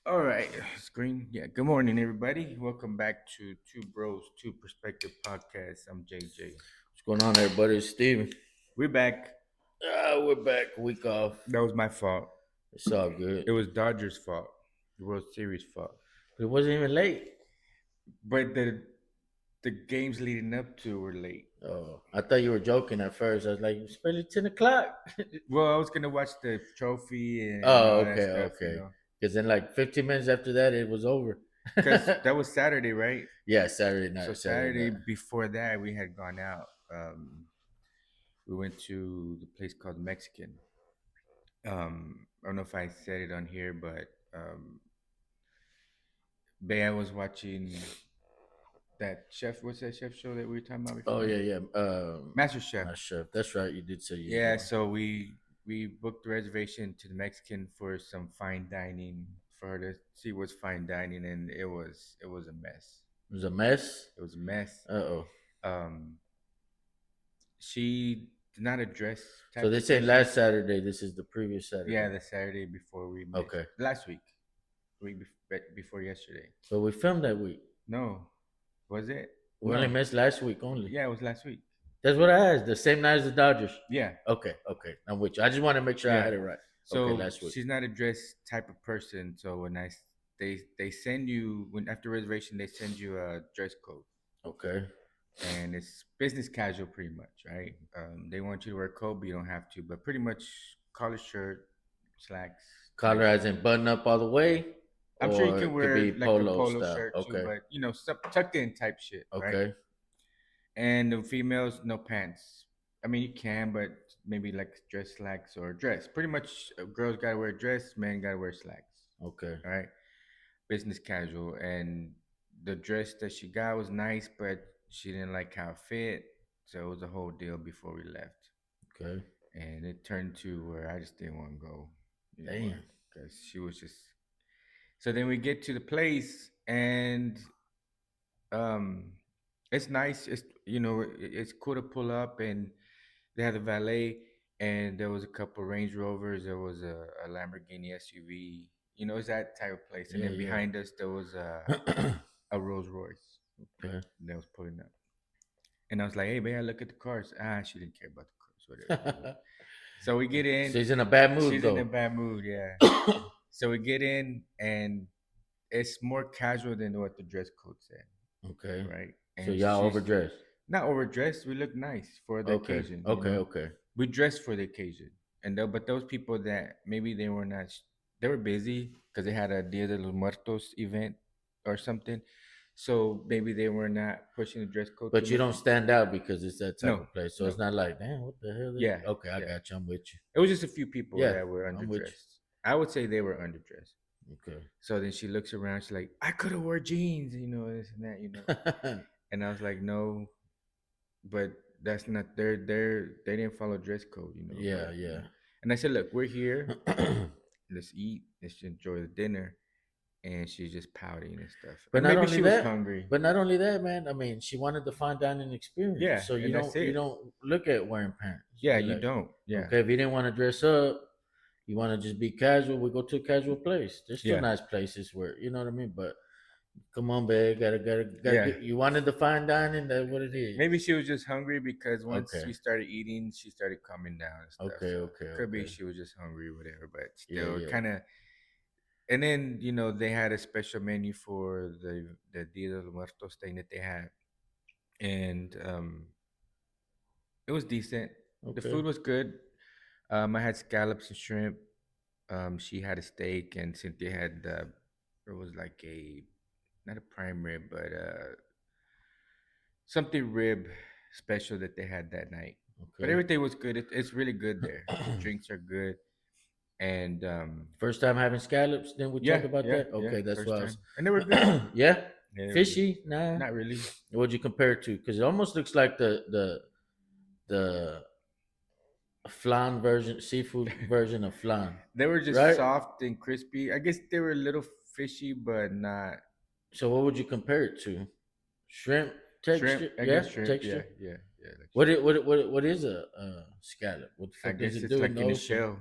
All right, screen. Yeah. Good morning, everybody. Welcome back to Two Bros, Two Perspective Podcast. I'm JJ. What's going on, everybody? It's Steven. We're back. We're back. Week off. That was my fault. It's all good. It was Dodgers' fault. The World Series fault. But it wasn't even late. But the games leading up to were late. Oh, I thought you were joking at first. I was like, it's barely 10 o'clock. Well, I was gonna watch the trophy and Oh, all that okay, stuff, okay. Because then, like 15 minutes after that, it was over. Because that was Saturday, right? Yeah, Saturday night. So Saturday before that, we had gone out. We went to the place called Mexican. I don't know if I said it on here, but Bea was watching that chef. What's that chef show that we were talking about before? Oh, yeah. Master Chef. My chef. That's right. You did say you. Yeah, so we booked the reservation to the Mexican for some fine dining for her to see what's fine dining, and it was a mess. It was a mess. It was a mess. Uh-oh. Um, she did not address. So this ain't last Saturday. This is the previous Saturday. Yeah, the Saturday before we met. Okay. Last week before yesterday. But we filmed that week. No, was it? We only missed last week only. Yeah, it was last week. That's what I asked. The same night as the Dodgers. Yeah. Okay. I'm with you. I just want to make sure I had it right. So okay, last week. She's not a dress type of person. So when they send you when after reservation they send you a dress code. Okay. And it's business casual pretty much, right? They want you to wear a coat, but you don't have to. But pretty much collar shirt, slacks. Collar as in button up all the way. I'm sure you can wear like polo a polo style. shirt Okay. too, but tucked in type shit. Okay. Right? And the females, no pants. I mean, you can, but maybe like dress slacks or dress. Pretty much, girls gotta wear a dress, men gotta wear slacks. Okay. All right. Business casual, and the dress that she got was nice, but she didn't like how it fit, so it was a whole deal before we left. Okay. And it turned to where I just didn't want to go. Damn. Because she was just. So then we get to the place, and um, it's nice. It's cool to pull up, and they had a valet, and there was a couple Range Rovers. There was a Lamborghini SUV. It's that type of place. And then behind us there was a Rolls Royce. Okay. That was pulling up, and I was like, "Hey, man, look at the cars." She didn't care about the cars. Whatever. So we get in. She's in a bad mood. She's in a bad mood. Yeah. So we get in, and it's more casual than what the dress code said. Okay. Right. And so y'all overdressed. Not overdressed. We look nice for the occasion. Okay. We dressed for the occasion, but those people that maybe they were not, they were busy because they had a Dia de los Muertos event or something. So maybe they were not pushing the dress code. But you don't stand out because it's that type of place. So it's not like, damn, what the hell? Yeah. Okay, I got you. I'm with you. It was just a few people that were I'm with you. underdressed. I would say they were underdressed. Okay. So then she looks around. She's like, I could have wore jeans, this and that, And I was like, no, but that's not they didn't follow dress code, Yeah. And I said, look, we're here. Let's eat. Let's enjoy the dinner. And she's just pouting and stuff. But maybe not only she that, was hungry. But not only that, man. I mean, she wanted the fine dining experience. Yeah. So you don't look at wearing pants. Yeah, you don't. Yeah. Okay, if you didn't want to dress up, you want to just be casual, we go to a casual place. There's still nice places where you know what I mean. But come on, babe, gotta you wanted the fine dining. That's what it is. Maybe she was just hungry because once we started eating, she started calming down and stuff. Okay. Could be she was just hungry or whatever, but still kind of. And then they had a special menu for the Dia de los Muertos thing that they had, and it was decent. The food was good. I had scallops and shrimp. She had a steak, and Cynthia had it was like not a prime rib, but something rib special that they had that night. Okay. But everything was good. It's really good there. The drinks are good. And first time having scallops, then we talk about that. Okay, that's what I was. And they were good. Yeah, fishy. Nah, not really. What'd you compare it to? Because it almost looks like the flan version, seafood version of flan. They were just soft and crispy. I guess they were a little fishy, but not. So what would you compare it to? Shrimp texture? I guess shrimp. Texture? Yeah. What is a scallop? What I guess it's like in a shell.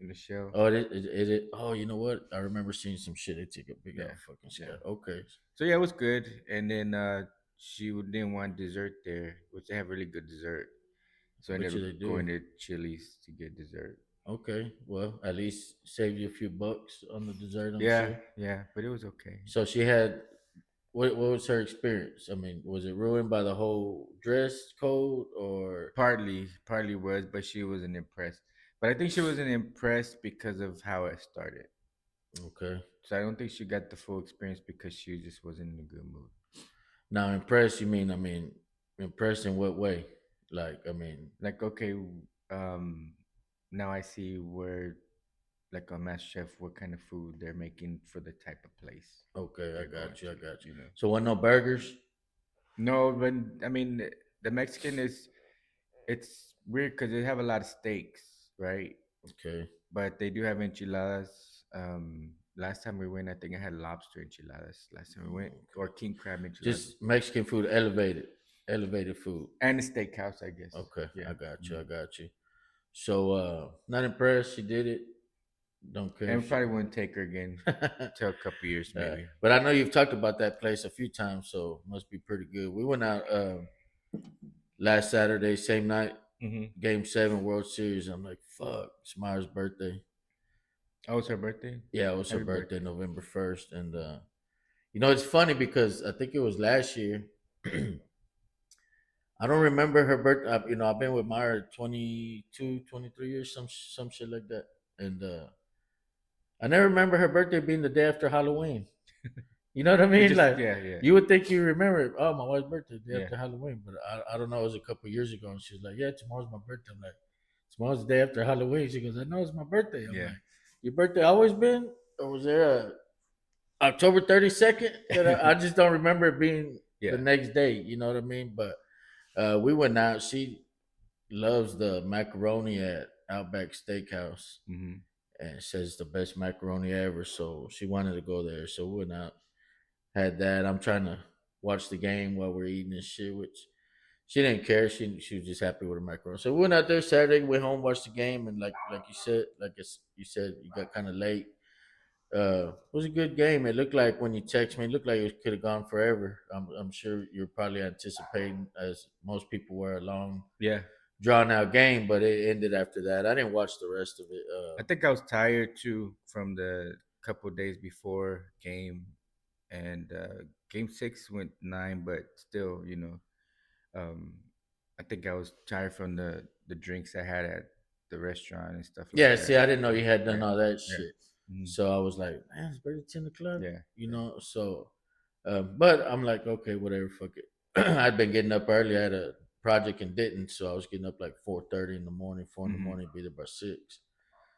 in the shell. Oh, it. Oh, you know what? I remember seeing some shit. They take a big Yeah, old fucking yeah. scale. Okay, So yeah, it was good. And then didn't want dessert there, which they have really good dessert. So I I bet ended you up they do. going to Chili's to get dessert. Okay, well, at least saved you a few bucks on the dessert, I'm Yeah, sure. yeah, but it was okay. So she had what was her experience? I mean, was it ruined by the whole dress code or Partly was, but she wasn't impressed. But I think she wasn't impressed because of how it started. okay? So I don't think she got the full experience because she just wasn't in a good mood. Now impressed, you mean? I mean, impressed in what way? Like, I mean, Like, okay, um, now I see where, like on Master Chef, what kind of food they're making for the type of place okay, I they're going got you, I to. got you. You know. So, what no burgers? No, but I mean, the Mexican is it's weird because they have a lot of steaks, right? Okay, But they do have enchiladas. Last time we went, I think I had lobster enchiladas. Last time we went, okay. or king crab enchiladas, Just Mexican food, elevated food. and a steakhouse, I guess. Okay, Yeah. I got you, I Mhm. got you. So, not impressed. She did it. Don't care And we if she. probably wouldn't take her again till a couple years, maybe. But I know you've talked about that place a few times, so must be pretty good. We went out last Saturday, same night, Mm-hmm. Game 7 World Series. I'm like, fuck, it's Mara's birthday. Oh, it's her birthday. Yeah, it was her Happy birthday, birthday. November 1st. And, it's funny because I think it was last year. I don't remember her birthday. I've been with Mara 22, 23 years, some shit like that. And I never remember her birthday being the day after Halloween. You know what I It mean? just Like yeah, yeah, you would think you remember it. Oh, my wife's birthday, day yeah, after Halloween. But I don't know. It was a couple years ago, and she was like, "Yeah, tomorrow's my birthday." I'm like, "Tomorrow's the day after Halloween." She goes, "I know it's my birthday." I'm yeah. like, "Your birthday always been, or was there a October 32nd that I just don't remember it being the Yeah. next day?" You know what I mean? But we went out. She loves the macaroni at Outback Steakhouse, Mm-hmm. and says it's the best macaroni ever. So she wanted to go there. So we went out, had that. I'm trying to watch the game while we're eating this shit, which she didn't care. She was just happy with her macaroni. So we went out there Saturday, went home, watched the game, and like you said, you said, you got kind of late. It was a good game. It looked like when you text me, it looked like it could have gone forever. I'm sure you're probably anticipating, as most people were, a long, Yeah. drawn out game, but it ended after that. I didn't watch the rest of it. I think I was tired too from the couple days before game, and game six went 9, but still, um, I think I was tired from the drinks I had at the restaurant and stuff like Yeah, see, that. I didn't know you had done Yeah, all that yeah, shit. mhm, So I was like, man, it's barely 10 o'clock, yeah, you yeah. know. So, but I'm like, okay, whatever, fuck it. I'd been getting up early. I had a project and didn't, so I was getting up like 4:30 in the morning, 4 in the Hmm. morning, be there by 6.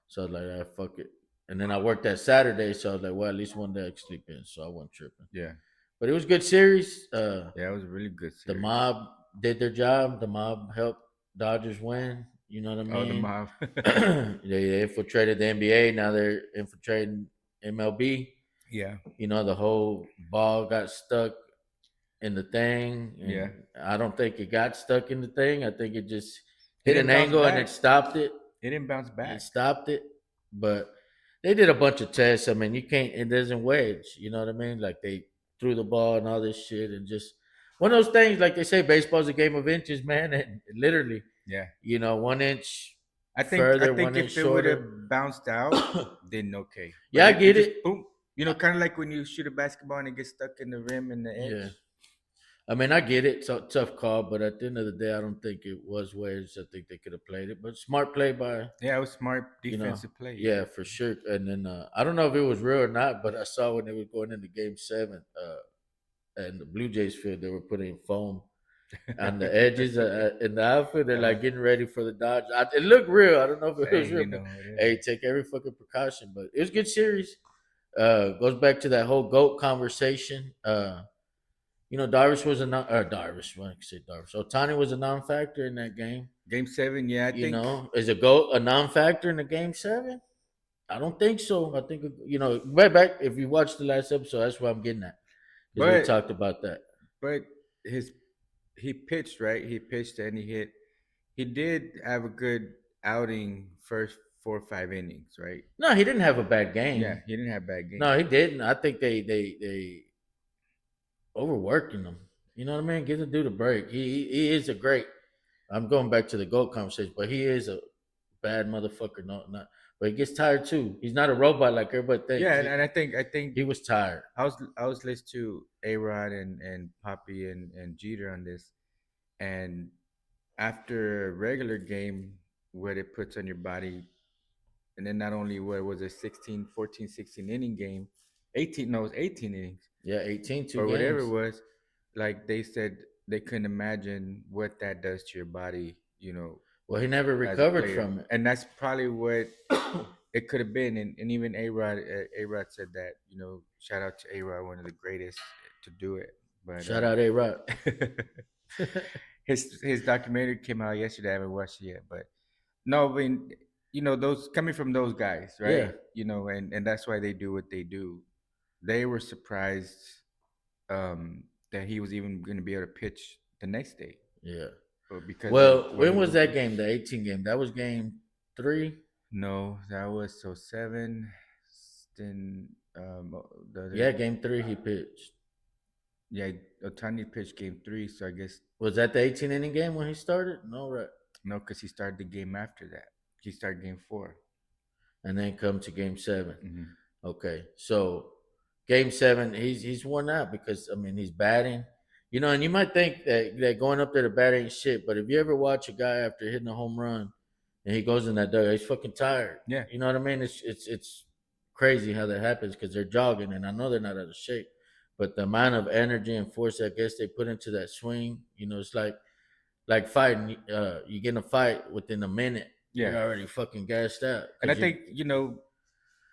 So I was like, ah, fuck it. And then I worked that Saturday, so I was like, well, at least one day I could sleep in. So I wasn't tripping. Yeah, But it was a good series. yeah. It was a really good The series. mob did their job. The mob helped Dodgers win. You know what I Oh, the mean? mob. They infiltrated the NBA. Now they're infiltrating MLB. Yeah, The whole ball got stuck in the thing, yeah. and I don't think it got stuck in the thing. I think it just It hit an didn't bounce angle and it back. stopped it. It didn't bounce It back. stopped it, but they did a bunch of tests. I mean, you can't. It doesn't wedge. You know what I mean? Like they threw the ball and all this shit, and just one of those things. Like they say, baseball's a game of inches, man. And literally, Yeah. 1 inch I further, think 1 inch if it would shorter. have bounced out, then okay. But Yeah, I it get just it. boom. Uh, Kind of like when you shoot a basketball and it gets stuck in the rim and the Yeah, edge. I mean, I get it. So tough call, but at the end of the day, I don't think it was wedged. I think they could have played it, but smart play by Yeah, it was smart you know, defensive play. Yeah. yeah, for sure. And then I don't know if it was real or not, but I saw when they were going into Game 7, and the Blue Jays field, they were putting foam on the edges in the outfield. They're Uh-huh. like getting ready for the Dodgers. It looked real. I don't know if it Hey, was real, but whatever. hey, take every fucking precaution. But it was a good series. Goes back to that whole goat conversation. Darvish was a non. Darvish, when I say Darvish, so Tani was a non-factor in that game. Game 7, yeah, I think. Is a goat a non-factor in the Game 7? I don't think so. I think right back if you watched the last episode, that's what I'm getting at because we But talked about that. but his he pitched, right. He pitched and he hit. He did have a good outing 4 or 5 innings, right? No, he didn't have a bad Yeah, game. he didn't have bad games. No, he didn't. I think they overworking him. You know what I mean? Give the dude a break. He is a great. I'm going back to the GOAT conversation, but he is a bad motherfucker. No, not. But he gets tired too. He's not a robot like everybody thinks. Yeah, and I think He was tired. I was listening to A Rod and Poppy and Jeter on this, and after a regular game, what it puts on your body, and then not only what was it 16, 14, 16 inning game, 18 no, it was 18 innings Yeah, 18, two or whatever it games. was. Like they said, they couldn't imagine what that does to your body, Well, he never as a recovered player, from it. and that's probably what it could have been. And even A Rod said that, shout out to A Rod, one of the greatest to do it. But Shout out A Rod. his documentary came out yesterday. I haven't watched it yet, but no, I mean, those coming from those guys, Yeah, right? And that's why they do what they do. They were surprised that he was even going to be able to pitch the next day, yeah. but because of Well, what he when was was going that through. game? The 18 game. That was game 3. No, that was so seven. Then the other, Yeah, game 3 he pitched. yeah, Otani pitched game 3, so I guess Was that the 18 inning game when he started? No, right. no, because he started the game after that. He started game 4. And then come to game 7. Mm-hmm. Okay, so game 7, he's worn out because I mean he's batting, and you might think that going up there to bat ain't shit, but if you ever watch a guy after hitting a home run and he goes in that dugout, he's fucking tired. Yeah, You know what I mean? It's crazy how that happens because they're jogging, and I know they're not out of shape, but the amount of energy and force I guess they put into that swing, it's like fighting. You get in a fight within a minute, yeah, you're already fucking gassed out and I because you. think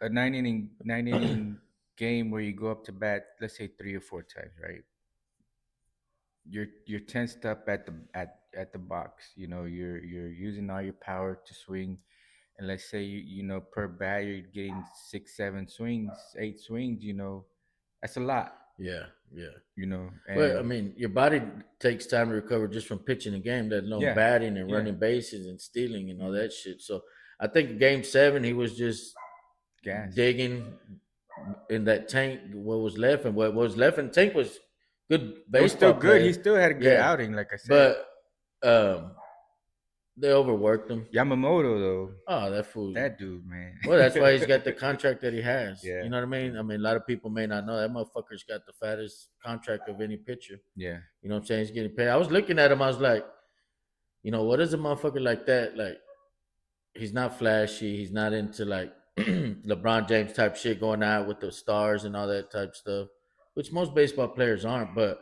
a nine inning game where you go up to bat, let's say 3 or 4 times, right? You're tensed up at the box. You're using all your power to swing, and let's say per bat you're getting 6, 7 swings, 8 swings. That's a lot. Yeah, yeah. Well, I And mean, your body takes time to recover just from pitching a game, let alone yeah, batting and yeah, running bases and stealing and all hmm that shit. So I think game 7, he was just gas. digging in that tank what was left, and what was left in the tank was good It was still baseball good. He players. still had a good Yeah, outing, like I said. but um, they overworked him. Yamamoto though, Oh, that fool. that dude, man. Well, that's why he's got the contract that he has. Yeah, You know what I mean? I mean, a lot of people may not know that motherfucker's got the fattest contract of any pitcher. yeah. You know what I'm saying? He's getting paid. I was looking at him. I was like, what is a motherfucker like that? Like, he's not flashy. He's not into like LeBron James type shit, going out with the stars and all that type stuff, which most baseball players aren't. But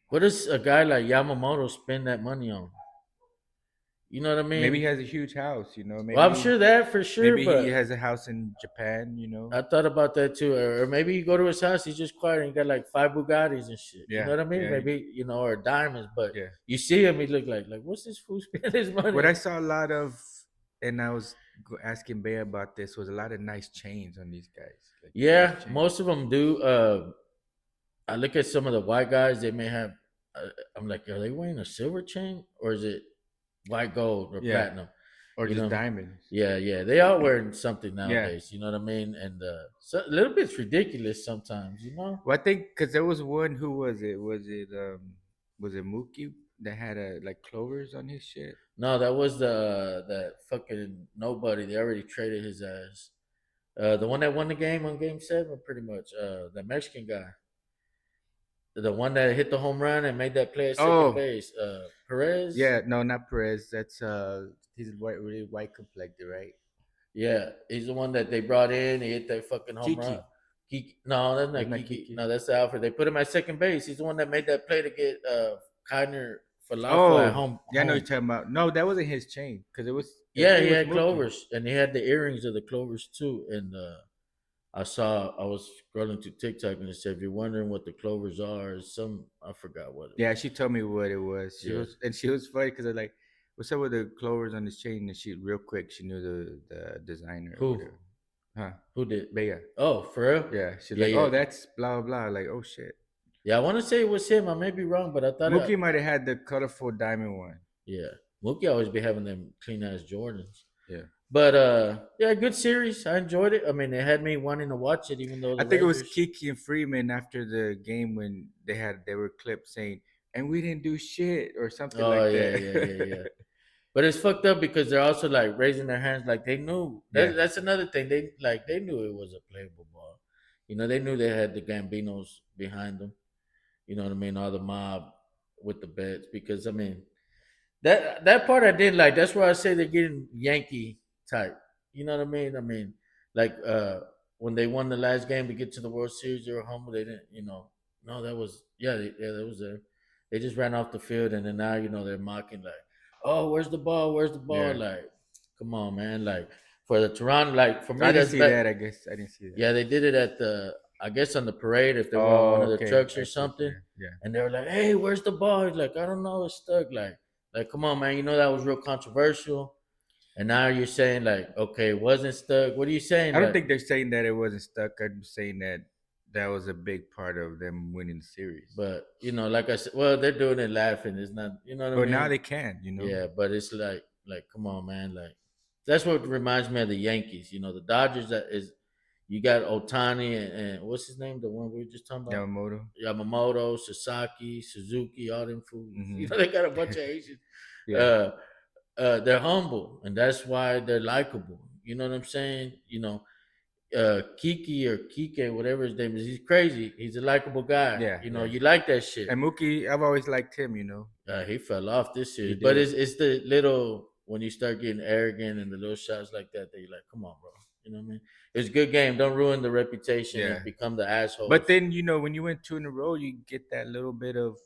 what does a guy like Yamamoto spend that money on? You know what I Maybe mean? he has a huge house. Well, I'm sure that for sure, Maybe he but has a house in Japan. I thought about that too. Or maybe you go to his house, he's just quiet and he got like 5 Bugattis and shit. You know Yeah, what I mean? yeah, Maybe, or diamonds, but yeah. you see him, he look like what's this fool spend his money What I on? saw a lot of, and I was asking Bay about this, was a lot of nice chains on these guys, like huge Yeah, chains. most of them do. I look at some of the white guys, they may have, I'm like, are they wearing a silver chain or is it white gold or Yeah, platinum? or You just know? diamonds. Yeah, yeah. They are wearing something Yeah. nowadays. You know what I mean? And so a little bit's ridiculous sometimes. Well, I think because there was one. Who was it? Was it Mookie that had like clovers on his shit? No, that was that fucking nobody. They already traded his ass. The one that won the game on Game 7, pretty much. The Mexican guy, the one that hit the home run and made that play at second Oh, base. Perez. yeah, no, not Perez. That's he's white, really white complected, right? Yeah, he's the one that they brought in. He hit that fucking home Kiki. run. Kiki. No, that's That's not not Kiki. Kiki. No, that's Alfred. They put him at second base. He's the one that made that play to get Kiner Falafel at Oh, home. yeah, I know you're talking about. No, that wasn't his chain because I Yeah, think he it was had Mookie. clovers, and he had the earrings of the clovers too. And I was scrolling to TikTok, and it said, "If you're wondering what the clovers are, it's some I forgot what it Yeah, was." she told me what it was. Yeah, She was funny because I was like, "What's up with the clovers on this chain?" And she real quick, she knew the designer or who whatever. Huh? who did? Bea. Oh, for real? Yeah, she's Yeah, like, yeah, "Oh, that's blah blah blah." Like, oh shit. yeah. I want to say it was him. I may be wrong, but I thought Mookie might have had the colorful diamond one. yeah. Mookie always be having them clean ass Jordans. Yeah. But yeah, good series. I enjoyed it. I mean, it had me wanting to watch it, even though I the think it was Rangers. Kiki and Freeman after the game when they were clipped saying, "And we didn't do shit" or something Oh like yeah, that. yeah, yeah, yeah. But it's fucked up because they're also like raising their hands, like they knew. Yeah. That's another thing. They knew it was a playable ball. You know, they knew they had the Gambinos behind them. You know what I mean? All the mob with the bets because I mean that part I did like. That's why I say they're getting Yankee type. You know what I mean? I mean, like when they won the last game to get to the World Series, they were humble. They didn't, you know. No, that was yeah, that was there. They just ran off the field, and then now you know they're mocking like, "Oh, where's the ball? Where's the ball?" Yeah. Like, come on, man. Like for the Toronto, like for I me, didn't that's see better. that. I guess I didn't see that. Yeah, they did it at the I guess on the parade if they were on one Oh, of the okay. trucks I or see what something, you're. Yeah. and they were like, "Hey, where's the ball?" He's like, "I don't know, it's stuck." Like, come on, man, you know that was real controversial, and now you're saying like, okay, it wasn't stuck. What are you saying? I don't Like, think they're saying that it wasn't stuck. I'm saying that that was a big part of them winning the series. but you know, like I said, well, they're doing it laughing. It's not, you know what I But now mean? they can. Yeah, but it's like, come on, man, like that's what reminds me of the Yankees. You know, the Dodgers that is you got Otani and what's his name, the one we were just talking about. Yamamoto. Yamamoto, Sasaki, Suzuki, all them fools. You Hmm. know, they got a bunch of Asians. Yeah. Uh, they're humble, and that's why they're likable. You know what I'm saying? You know, Kiki or Kike, whatever his name is, he's crazy. He's a likable guy. Yeah. You know, Yeah. you like that shit. And Mookie, I've always liked him. He fell off this He series, but did. it's the little when you start getting arrogant and the little shots like that you're like, come on, bro. You know what I mean? It's a good game. Don't ruin the reputation Yeah. and become the But assholes. then when you win two in a row, you get that little bit of,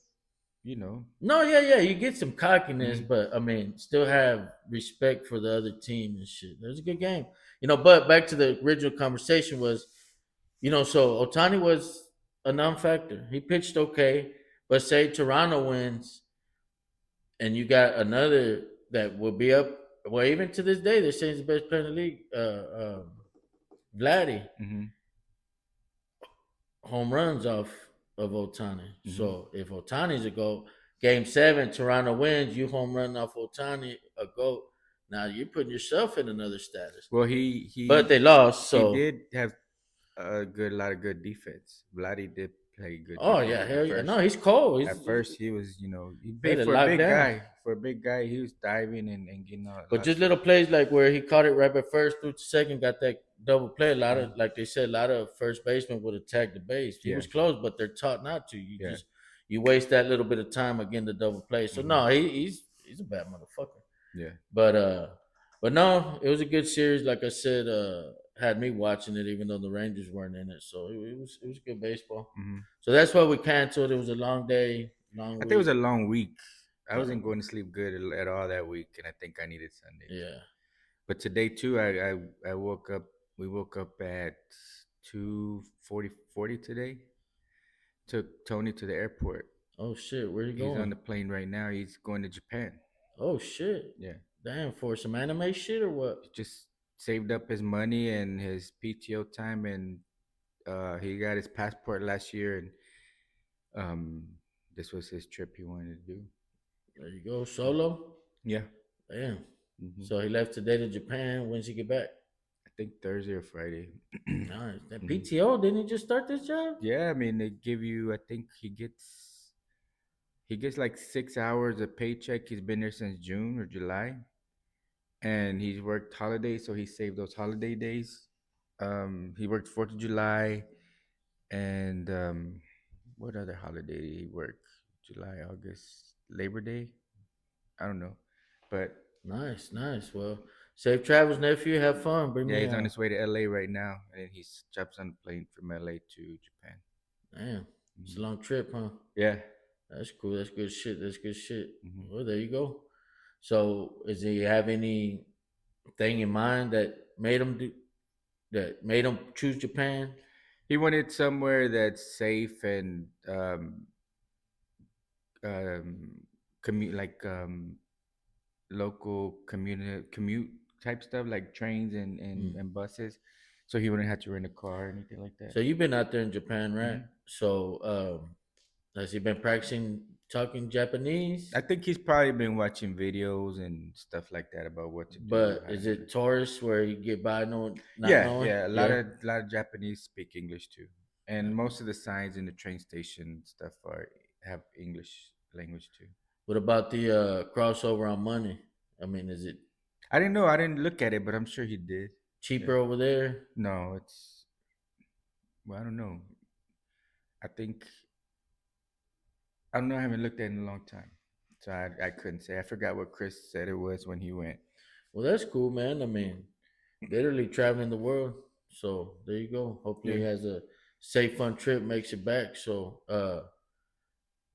you know. No, yeah, yeah, you get some cockiness, Mhm. but I mean, still have respect for the other team and shit. It was a good game, you know. But back to the original conversation was, you know, so Otani was a non-factor. He pitched okay, but say Toronto wins, and you got another that will be up. Well, even to this day, they're saying he's the best player in the league. Vladdy Mhm. home runs off of Otani. Mhm. So if Otani's a GOAT, game seven, Toronto wins, you home run off Otani, a GOAT. Now you're putting yourself in another status. Well, But they lost, he so did have a lot of good defense. Vladdy did play good oh defense yeah, at hell yeah. No, first. he's cold. At He's first, he was, he better for a locked big down. guy. For a big guy, he was diving and getting a But lot of just stuff. little plays like where he caught it right at first, through to second, got that double play. A lot of, Mhm. like they said, a lot of first basemen would attack the base. He Yeah, was close, but they're taught not to. yeah. You waste that little bit of time again the double play. So Hmm. no, he's a bad motherfucker. Yeah. But no, it was a good series. Like I said, had me watching it even though the Rangers weren't in it. So it was good baseball. Hmm. So that's why we canceled. It was a long day, long I think it was week. a long week. I But wasn't going to sleep good at all that week, and I think I needed Sundays. yeah. But today too, I woke up. We woke up at 2:40 today. Took Tony to the airport. Oh shit, where you He's on going? the plane right now. He's going to Japan. Oh shit. Yeah, Damn, for some anime shit or what? he just saved up his money and his PTO time, and he got his passport last year, and um, this was his trip he wanted to do. There you go, solo. Yeah. Damn. Hmm. So he left today to Japan. When's he get back? I think Thursday or Friday. Nice. That Hmm. PTO, didn't he just start this job? Yeah, I mean they give you. I think he gets like 6 hours a paycheck. He's been there since June or July, and he's worked holidays, so he saved those holiday days. He worked 4th of July, and what other holiday did he work? July, August, Labor Day. I don't know, but Nice, nice. Well, safe travels, nephew. Have fun. Bring yeah, me he's on his way to LA right now, and then he jumps on the plane from LA to Japan. Damn. It's Hmm. a long trip, huh? Yeah. That's cool. That's good shit. That's good shit. Hmm. Well, there you go. So, does he have anything in mind that made him choose Japan? He wanted somewhere that's safe and commute like local commute type stuff like trains Mm. and buses, so he wouldn't have to rent a car or anything like that. So you've been out there in Japan, right? Hmm. So has he been practicing talking Japanese. I think he's probably been watching videos and stuff like that about what to do, But how to is handle it it. tourist where you get by no not Yeah, knowing? yeah. Yeah. A lot of Japanese speak English too, and most of the signs in the train station stuff are have English language too. What about the crossover on money? I mean, is it I didn't know. I didn't look at it, but I'm sure he did. Yeah. cheaper over there? No, it's well, I don't know. I think I don't know. I haven't looked at it in a long time, so I couldn't say. I forgot what Chris said it was when he went. Well, that's cool, man. I mean, literally traveling the world. So there you go. Hopefully, Yeah, he has a safe, fun trip, makes it back. So,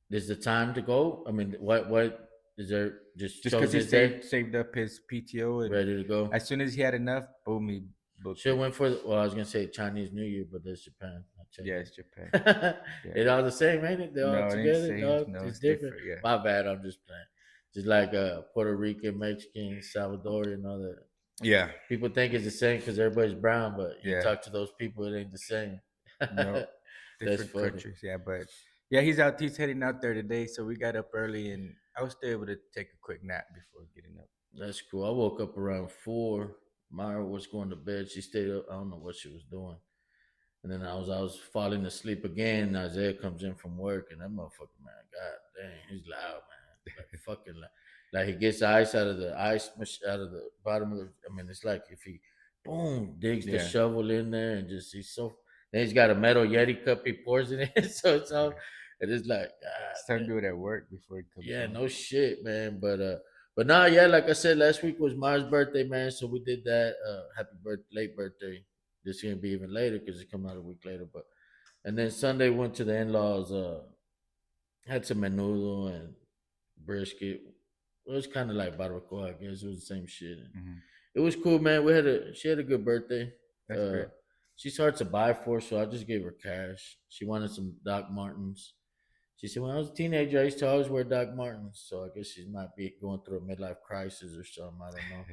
is the time to go? I mean, what is there? Just just because chosen he his day, saved up his PTO, and ready to go. as soon as he had enough, boom, he booked Should it. went for well, I was gonna say Chinese New Year, but that's Japan, not Yeah, it's Chinese. Japan. Yeah. It all the same, ain't it? They're all No, it ain't the together, same. dog. No, It's it's different. different. Yeah. My bad. I'm just playing. Just like Puerto Rican, Mexican, Salvadorian, all that. Yeah. People think it's the same because everybody's brown, but you Yeah. talk to those people, it ain't the same. No, That's different funny. countries. Yeah, but yeah, he's out. He's heading out there today, so we got up early, and I was still able to take a quick nap before getting up. That's cool. I woke up around 4. Myra was going to bed. She stayed up. I don't know what she was doing. And then I was falling asleep again. Isaiah comes in from work, and that motherfucker, man, god dang, he's loud, man, like fucking loud. Like he gets the ice out of the out of the bottom of the. I mean, it's like if he, boom, digs the Yeah, shovel in there and just he's so. Then he's got a metal Yeti cup. He pours it in, so it's all. yeah. And it's like, god It's time to damn. do it at work before he comes Yeah, home. no shit, man. But nah, yeah, like I said, last week was Mars' birthday, man. So we did that. Happy birthday, late birthday. This is gonna be even later because it come out a week later. But and then Sunday went to the in laws. Had some menudo and brisket. It was kind of like barbacoa, I guess. It was the same shit. And Hmm. it was cool, man. She had a good birthday. That's Uh, good. she's hard to buy for, so I just gave her cash. She wanted some Doc Martens. She said, when I was a teenager, I used to always wear Doc Martens. So I guess she might be going through a midlife crisis or something. I don't know.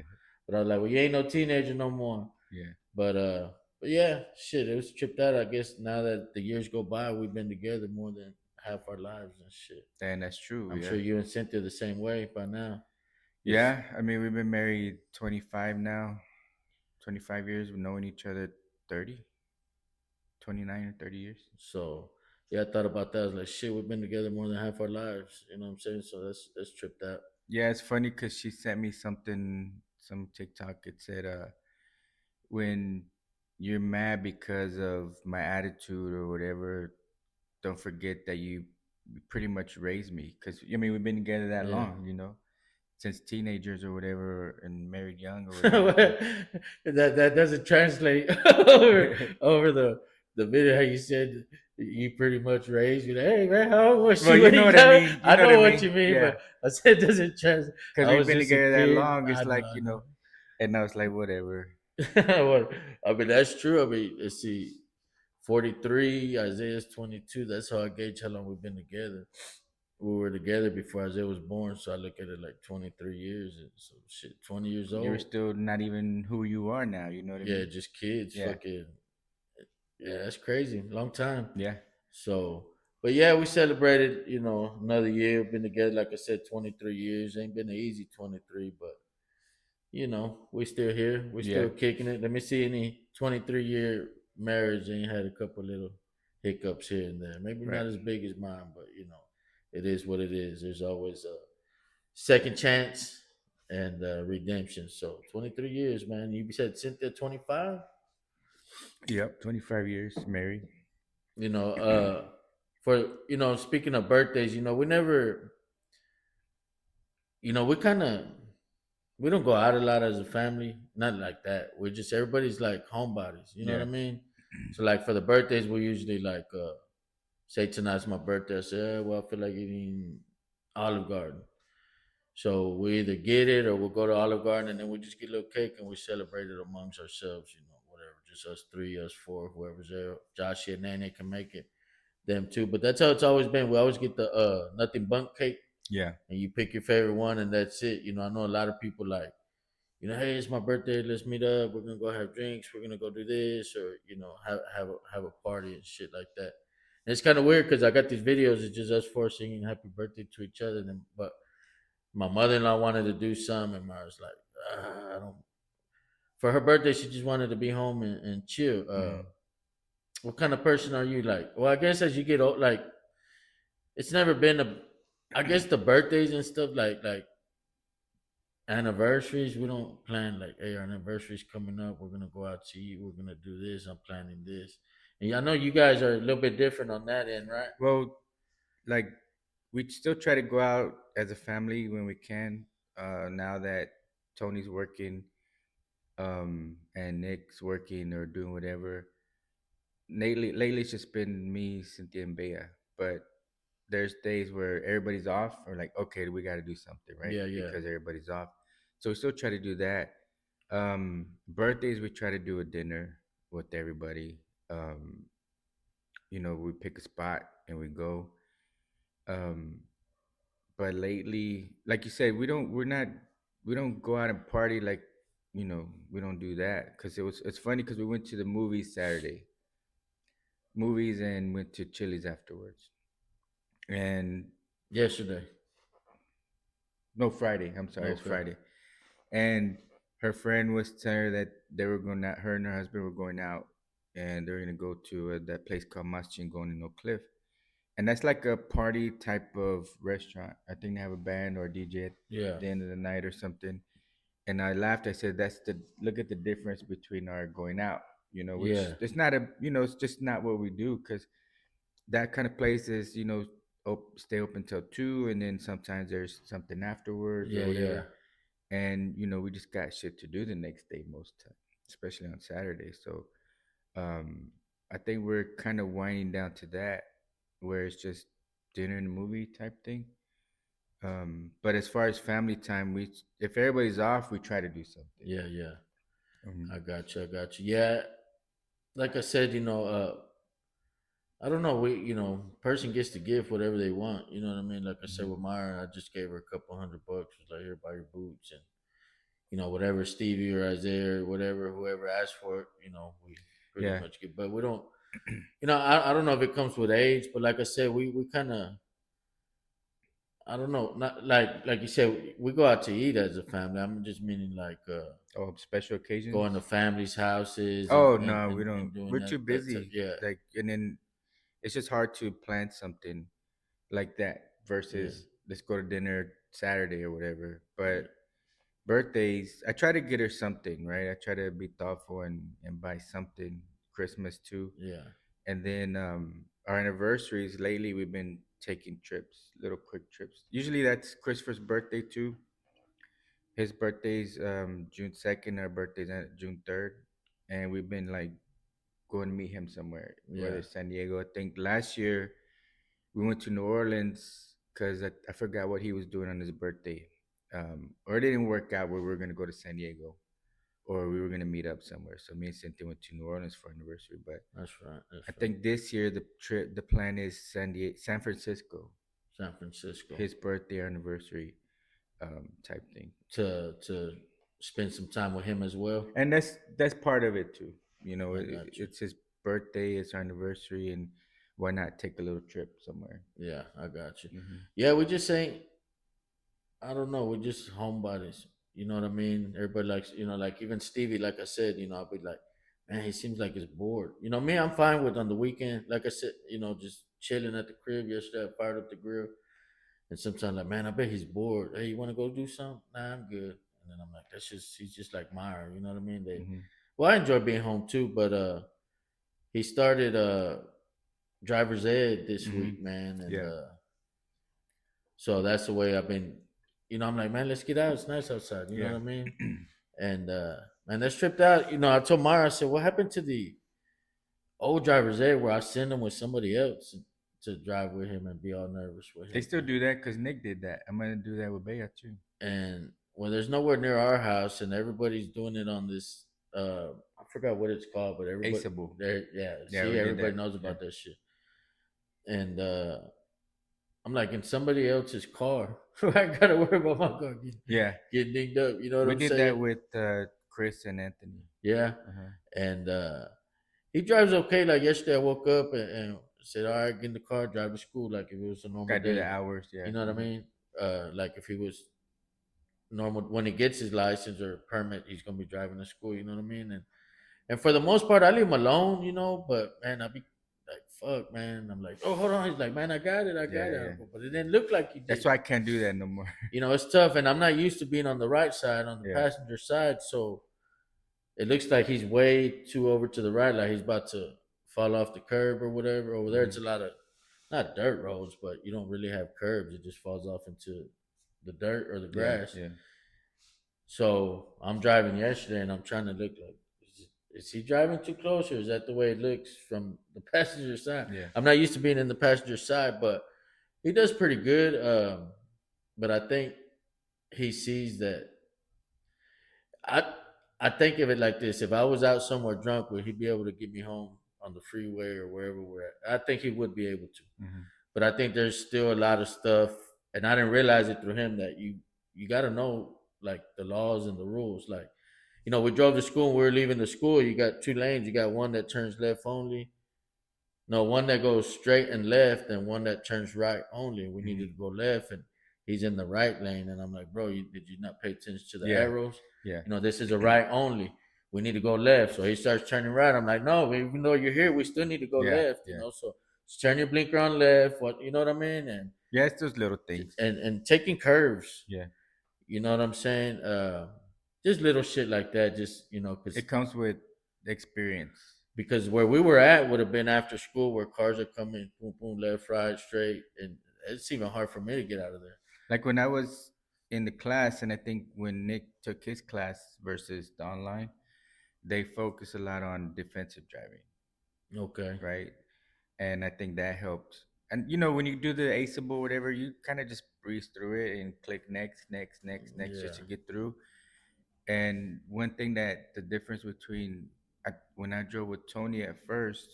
But I was like, well, you ain't no teenager no more. Yeah, But uh, but yeah, shit, it was tripped out. I guess now that the years go by, we've been together more than half our lives and shit. and that's true. I'm Yeah, sure you and Cynthia the same way by now. It's yeah. I mean, we've been married 25 now. 25 years. We've known each other 30, 29 or 30 years. so yeah, I thought about that. I was like, shit, we've been together more than half our lives. You know what I'm saying? So that's tripped out. Yeah, it's funny because she sent me something, some TikTok. It said, when you're mad because of my attitude or whatever, don't forget that you pretty much raised me. Because I mean, we've been together that Yeah. long, since teenagers or whatever, and married young or whatever. So that doesn't translate over the video. How you said you pretty much raised you. Like, hey man, how old was well, she you when know you what I got? mean. You I know what I know what you mean. mean, Yeah, but I said it doesn't translate. because I we've was been just a together that kid. long. I It's know, like I know. and I was like, whatever. Well, I mean, that's true. I mean, let's see, 43, Isaiah's 22. That's how I gauge how long we've been together. We were together before Isaiah was born, so I look at it like 23 years. And so shit, 20 years You were old. still not even who you are now. You know what I Yeah, mean? just kids. Yeah, Fucking yeah, that's crazy. Long time. yeah, So, but yeah, we celebrated. Another year. Been together, like I said, 23 years. Ain't been an easy 23, but we still here. We yeah. still kicking it. Let me see any 23-year marriage ain't had a couple little hiccups here and there. Maybe Right. not as big as mine, but it is what it is. There's always a second chance and redemption. So 23 years, man. You said Cynthia 25. Yep. 25 years married. You know, for speaking of birthdays, we never, we kind of we don't go out a lot as a family, not like that. We're just everybody's like homebodies. You know what Yeah. I mean? So like for the birthdays, we usually like say tonight's my birthday. I say, well, I feel like eating Olive Garden. So we either get it or we'll go to Olive Garden and then we just get a little cake and we celebrate it amongst ourselves. Whatever, just us three, us four, whoever's there. Josh and Nene can make it. Them too. But that's how it's always been. We always get the nothing bunk cake Yeah. and you pick your favorite one and that's it. I know a lot of people like, hey, it's my birthday, let's meet up, we're gonna go have drinks, we're gonna go do this, or have a party and shit like that. it's kind of weird because I got these videos. It's just us four singing "Happy Birthday" to each other. But my mother-in-law wanted to do some, and I was like, I don't. For her birthday, she just wanted to be home and chill. Mm. What kind of person are you like? Well, I guess as you get old, like it's never been a. I guess the birthdays and stuff like anniversaries. We don't plan like, hey, our anniversary's coming up. We're gonna go out to eat. We're gonna do this. I'm planning this. And I know you guys are a little bit different on that end, right? Well, like we still try to go out as a family when we can. Now that Tony's working, and Nick's working or doing whatever. Lately it's just been me, Cynthia, and Bea. But there's days where everybody's off, or like, okay, we got to do something, right? Yeah, yeah, Because everybody's off. So we still try to do that. Birthdays, we try to do a dinner with everybody. Um, we pick a spot and we go. Um, but lately, like you said, we don't go out and party like, we don't do that because it's funny because we went to the movies Saturday, movies, and went to Chili's afterwards. And yesterday. no, Friday. I'm sorry, it's Okay. Friday. And her friend was telling her that they were going out. Her and her husband were going out, and they're gonna go to that place called Maschingon in Oak Cliff, and that's like a party type of restaurant. I think they have a band or a DJ at Yeah, the end of the night or something. And I laughed. I said, "That's the look at the difference between our going out, which yeah, it's not it's just not what we do because that kind of place is, stay open till 2, and then sometimes there's something afterwards or yeah, yeah, whatever, and we just got shit to do the next day most time, especially on Saturday. So um, I think we're kind of winding down to that, where it's just dinner and movie type thing. But as far as family time, we if everybody's off, we try to do something. yeah, yeah. Um, I got you. I got you. Yeah, like I said, I don't know. Person gets to give whatever they want. You know what I mean? Like I said mhm. with Myra, I just gave her a couple $100. Was like, here, buy your boots, and whatever Stevie or Isaiah or whatever, whoever asked for it, we pretty Yeah. much get. But we don't. I don't know if it comes with age, but like I said, we kind of. I don't know. Not like you said, we go out to eat as a family. I'm just meaning like Oh, special going to occasions. families' houses and Oh and no, we and, don't. and doing We're too busy. yeah, Like, and then it's just hard to plan something like that yeah, versus let's go to dinner Saturday or whatever. yeah, But birthdays, I try to get her something, right? I try to be thoughtful and buy something. Christmas too, yeah, and then our anniversaries. Lately, we've been taking trips, little quick trips. Usually, that's Christopher's birthday too. His birthday's June 2nd. Our birthday's June 3rd, and we've been like going to meet him somewhere, whether yeah. it's San Diego. I think last year we went to New Orleans because I forgot what he was doing on his birthday, or it didn't work out where we were gonna go to San Diego or we were gonna meet up somewhere. So me and Cynthia went to New Orleans for anniversary. But That's right. That's I right. think this year the plan is San Francisco, San Francisco his birthday anniversary type thing, to spend some time with him as well. and that's part of it too. I got you. It's his birthday, it's our anniversary, and why not take a little trip somewhere? Yeah, I got you. Hmm. Yeah, we just ain't. I don't know. We're just homebodies. You know what I mean? Everybody likes, like even Stevie. Like I said, I'll be like, man, he seems like he's bored. Me, I'm fine with on the weekend. Like I said, just chilling at the crib. Yesterday, I fired up the grill, and sometimes like, man, I bet he's bored. Hey, you want to go do something? Nah, I'm good. And then I'm like, he's just like Myra. You know what I mean? Hmm. Well, I enjoy being home too, but he started driver's ed this Hmm. week, man, and Yeah. so that's the way I've been. I'm like, man, let's get out. It's nice outside. You know Yeah. what I mean? And man, that's tripped out. I told Mara, I said, what happened to the old driver's ed where I send him with somebody else to drive with him and be all nervous with They him, still man? do that because Nick did that. I'm gonna do that with Bea too. And well, there's nowhere near our house, and everybody's doing it on this. I forgot what it's called, but everybody Aceable. there, yeah. Yeah, See, we did everybody that. knows Yeah. about that shit. And I'm like in somebody else's car. I gotta worry about my car Yeah. getting dinged up. You know what We I'm did that saying? with Chris and Anthony. Yeah. Uh-huh. And he drives okay. Like yesterday, I woke up and said, all right, get in the car, drive to school like if it was a normal Gotta do the day. hours. Yeah. You know what I mean? Like if he was normal when he gets his license or permit, he's gonna be driving to school. You know what I mean? And for the most part, I leave him alone. You know, but man, I be like, fuck, man. I'm like, oh, hold on. He's like, man, I got it, I Yeah, got it. yeah. But it didn't look like he That's did. why I can't do that no more. You know, it's tough, and I'm not used to being on the right side, on the Yeah. passenger side. So it looks like he's way too over to the right, like he's about to fall off the curb or whatever. Over there, it's a lot of not dirt roads, but you don't really have curbs. It just falls off into the dirt or the Yeah, grass. yeah. So I'm driving yesterday, and I'm trying to look like, is he driving too close, or is that the way it looks from the passenger side? Yeah. I'm not used to being in the passenger side, but he does pretty good. But I think he sees that I I think of it like this: if I was out somewhere drunk, would he be able to get me home on the freeway or wherever we're at? I think he would be able to, but I think there's still a lot of stuff, and I didn't realize it through him that you got to know like the laws and the rules. Like, you know, we drove to school and we were leaving the school. You got two lanes. You got one that turns left only. No, one that goes straight and left, and one that turns right only. We needed to go left, and he's in the right lane, and I'm like, bro, did you not pay attention to the arrows? Yeah. You know, this is a right only. We need to go left. So he starts turning right. I'm like, no, even though you're here, we still need to go left. You know, so just turn your blinker on left. What you know what I mean? And yeah, it's those little things. And taking curves. Yeah. You know what I'm saying? Just little shit like that. Just because it comes with experience. Because where we were at would have been after school, where cars are coming, boom, boom, left, right, straight, and it's even hard for me to get out of there. Like when I was in the class, and I think when Nick took his class versus the online, they focus a lot on defensive driving. Okay. Right. And I think that helped. And when you do the aceable or whatever, you kind of just breeze through it and click next, next, next, next, just to get through. And one thing that the difference between when I drove with Tony at first,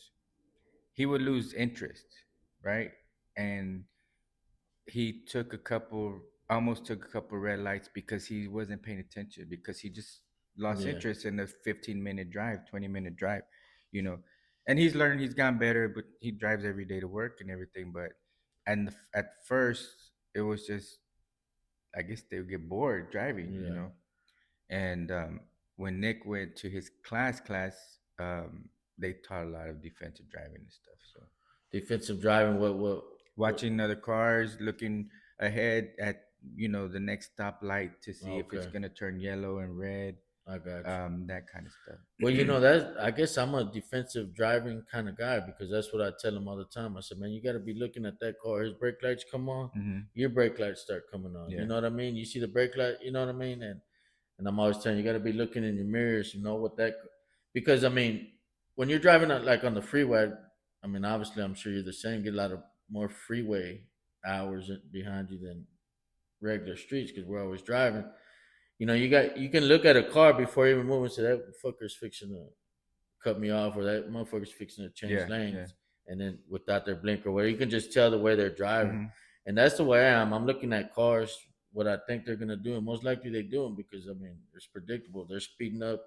he would lose interest, right? And he almost took a couple red lights because he wasn't paying attention, because he just lost interest in the 15-minute drive, 20-minute drive, you know. And he's learned, he's gotten better, but he drives every day to work and everything. But at first, it was just, I guess they would get bored driving. And when Nick went to his class, they taught a lot of defensive driving and stuff. So defensive driving, what watching other cars, looking ahead at the next stoplight to see if it's gonna turn yellow and red. I got you. That kind of stuff. Well, that I guess I'm a defensive driving kind of guy, because that's what I tell him all the time. I said, man, you got to be looking at that car. His brake lights come on, your brake lights start coming on. You know what I mean? You see the brake light. You know what I mean? And I'm always telling you, got to be looking in your mirrors. You know what that, because I mean, when you're driving like on the freeway, I mean, obviously, I'm sure you're the same. Get a lot of more freeway hours behind you than regular streets, because we're always driving. You can look at a car before even moving, so that fucker's fixing to cut me off, or that motherfucker's fixing to change lanes, and then without their blinker, where you can just tell the way they're driving. And that's the way I am. I'm looking at cars, what I think they're gonna do, and most likely they do them, because I mean it's predictable. They're speeding up.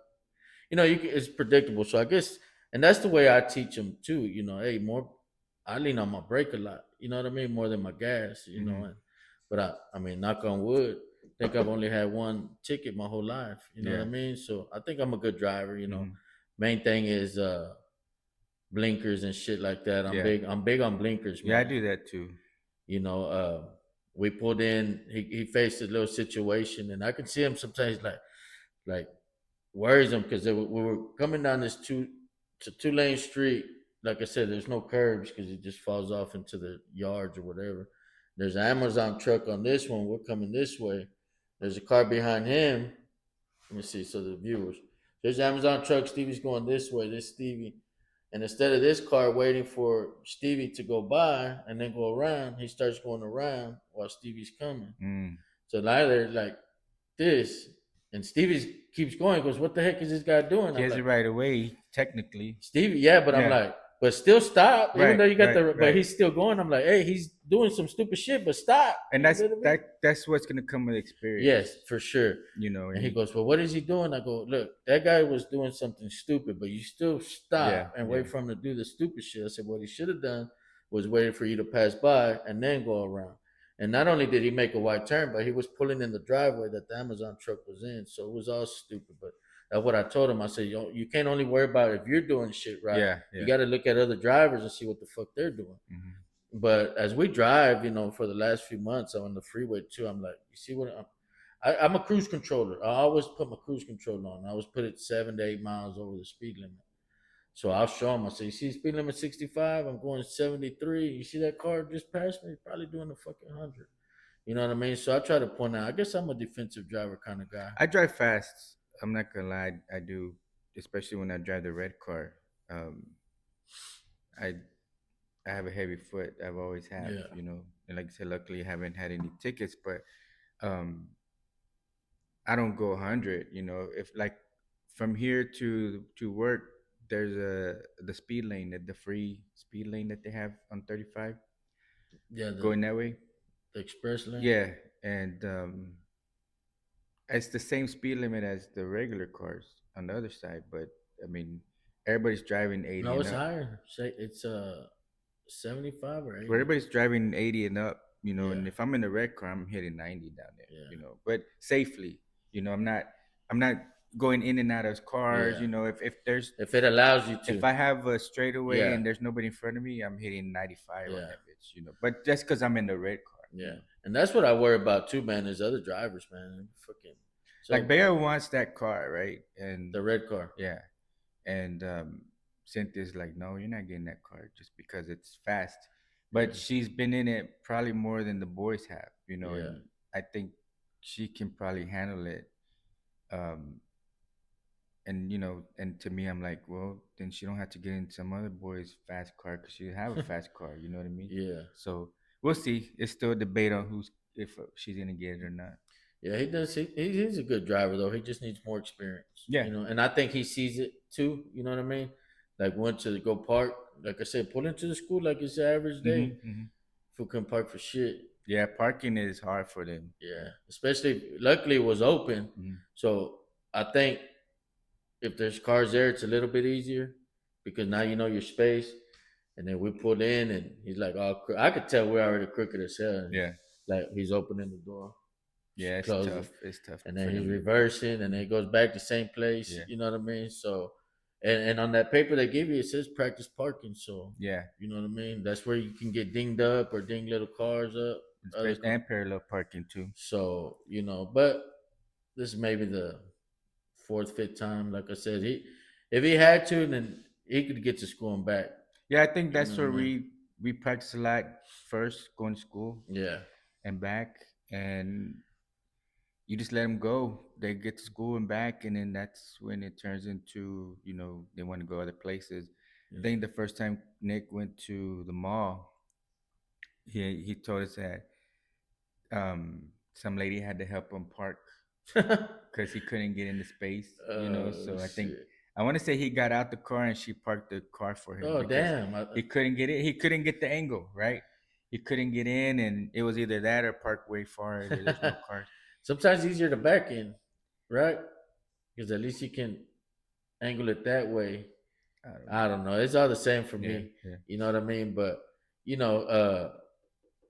It's predictable. So I guess, and that's the way I teach them too. Hey, I lean on my brake a lot. You know what I mean, more than my gas. But I mean, knock on wood, I think I've only had one ticket my whole life. You know what I mean? So I think I'm a good driver. Main thing is blinkers and shit like that. I'm big on blinkers, man. Yeah, I do that too. We pulled in. He faced a little situation, and I could see him sometimes like worries him, because we were coming down this two lane street. Like I said, there's no curbs because it just falls off into the yards or whatever. There's an Amazon truck on this one. We're coming this way. There's a car behind him. Let me see. So the viewers, there's an Amazon truck. Stevie's going this way. This Stevie. And instead of this car waiting for Stevie to go by and then go around, he starts going around while Stevie's coming. So now they're like this, and Stevie keeps going. Goes, what the heck is this guy doing? He has it right away, technically. Stevie, yeah, but I'm like, but still stop. Even though you got but he's still going. I'm like, hey, he's doing some stupid shit, but stop. And that's what's gonna come with experience. Yes, for sure. And he goes, well, what is he doing? I go, look, that guy was doing something stupid, but you still stop and wait for him to do the stupid shit. I said, what he should have done was waiting for you to pass by and then go around. And not only did he make a wide turn, but he was pulling in the driveway that the Amazon truck was in. So it was all stupid. But that's what I told him. I said, you can't only worry about if you're doing shit right. Yeah, You yeah. got to look at other drivers and see what the fuck they're doing. Mm-hmm. But as we drive, for the last few months on the freeway too, I'm like, you see what I'm a cruise controller. I always put my cruise control on. I always put it 7 to 8 miles over the speed limit. So I'll show them. I say, you see, speed limit 65. I'm going 73. You see that car just passed me? Probably doing a fucking 100. You know what I mean? So I try to point out. I guess I'm a defensive driver kind of guy. I drive fast. I'm not gonna lie, I do, especially when I drive the red car. Um, I I have a heavy foot. I've always have, Yeah, and like I said, luckily I haven't had any tickets, but um, I don't go 100. If like from here to work, there's the speed lane, the free speed lane that they have on 35 yeah. going that way. The express lane. Yeah, and it's the same speed limit as the regular cars on the other side, but I mean, everybody's driving 80 No, and it's up. higher. Say it's 75 or Where 80. everybody's driving 80 and up, Yeah, and if I'm in the red car, I'm hitting 90 down there, yeah, but safely. I'm not going in and out of cars. yeah. If it allows you If to. I have a straightaway Yeah, and there's nobody in front of me, I'm hitting 95 on yeah. that bitch. But that's because I'm in the red car. Yeah, and that's what I worry about too, man. Is other drivers, man. Fucking Like so Bear wants that car, right? And the red car. yeah, and Cynthia's like, no, you're not getting that car just because it's fast. Yeah, But she's been in it probably more than the boys have, yeah. and I think she can probably handle it. Um, and to me, I'm like, well, then she don't have to get in some other boy's fast car because she have a fast car. You know what I mean? Yeah, So we'll see. It's still a debate on who's if she's gonna get it or not. yeah. He does. He's a good driver though. He just needs more experience, Yeah. And I think he sees it too. You know what I mean? Like went to go park. Like I said, pull into the school like it's an average day. Mm-hmm, mm-hmm. Who can park for shit? Yeah, parking is hard for them. Yeah, especially luckily it was open, Mm-hmm. so I think if there's cars there, it's a little bit easier because now you know your space. And then we pulled in, and he's like, "Oh, I could tell we're already crooked as hell." And Yeah. he's opening the door, Yeah, it's close it, tough. It's tough and then for he's them. reversing, and then he goes back to the same place. Yeah. You know what I mean? So, and on that paper they give you, it says practice parking. So, Yeah. you know what I mean? That's where you can get dinged up or ding little cars up. And parallel parking too. So but this is maybe the fourth, fifth time. Like I said, if he had to, then he could get to school and back. Yeah, I think You know that's what I where mean? we practice a lot first, going to school Yeah. and back, and you just let them go. They get to school and back, and then that's when it turns into they want to go other places. I think the first time Nick went to the mall, he told us that some lady had to help him park because he couldn't get into space. So I think Shit. I want to say he got out the car and she parked the car for him Oh because damn. he couldn't get it. He couldn't get the angle right. He couldn't get in, and it was either that or park way far where there's no cars. Sometimes it's easier to back in, right? Because at least you can angle it that way. I don't know. I don't know. It's all the same for Yeah, me. yeah, You know what I mean? But you know,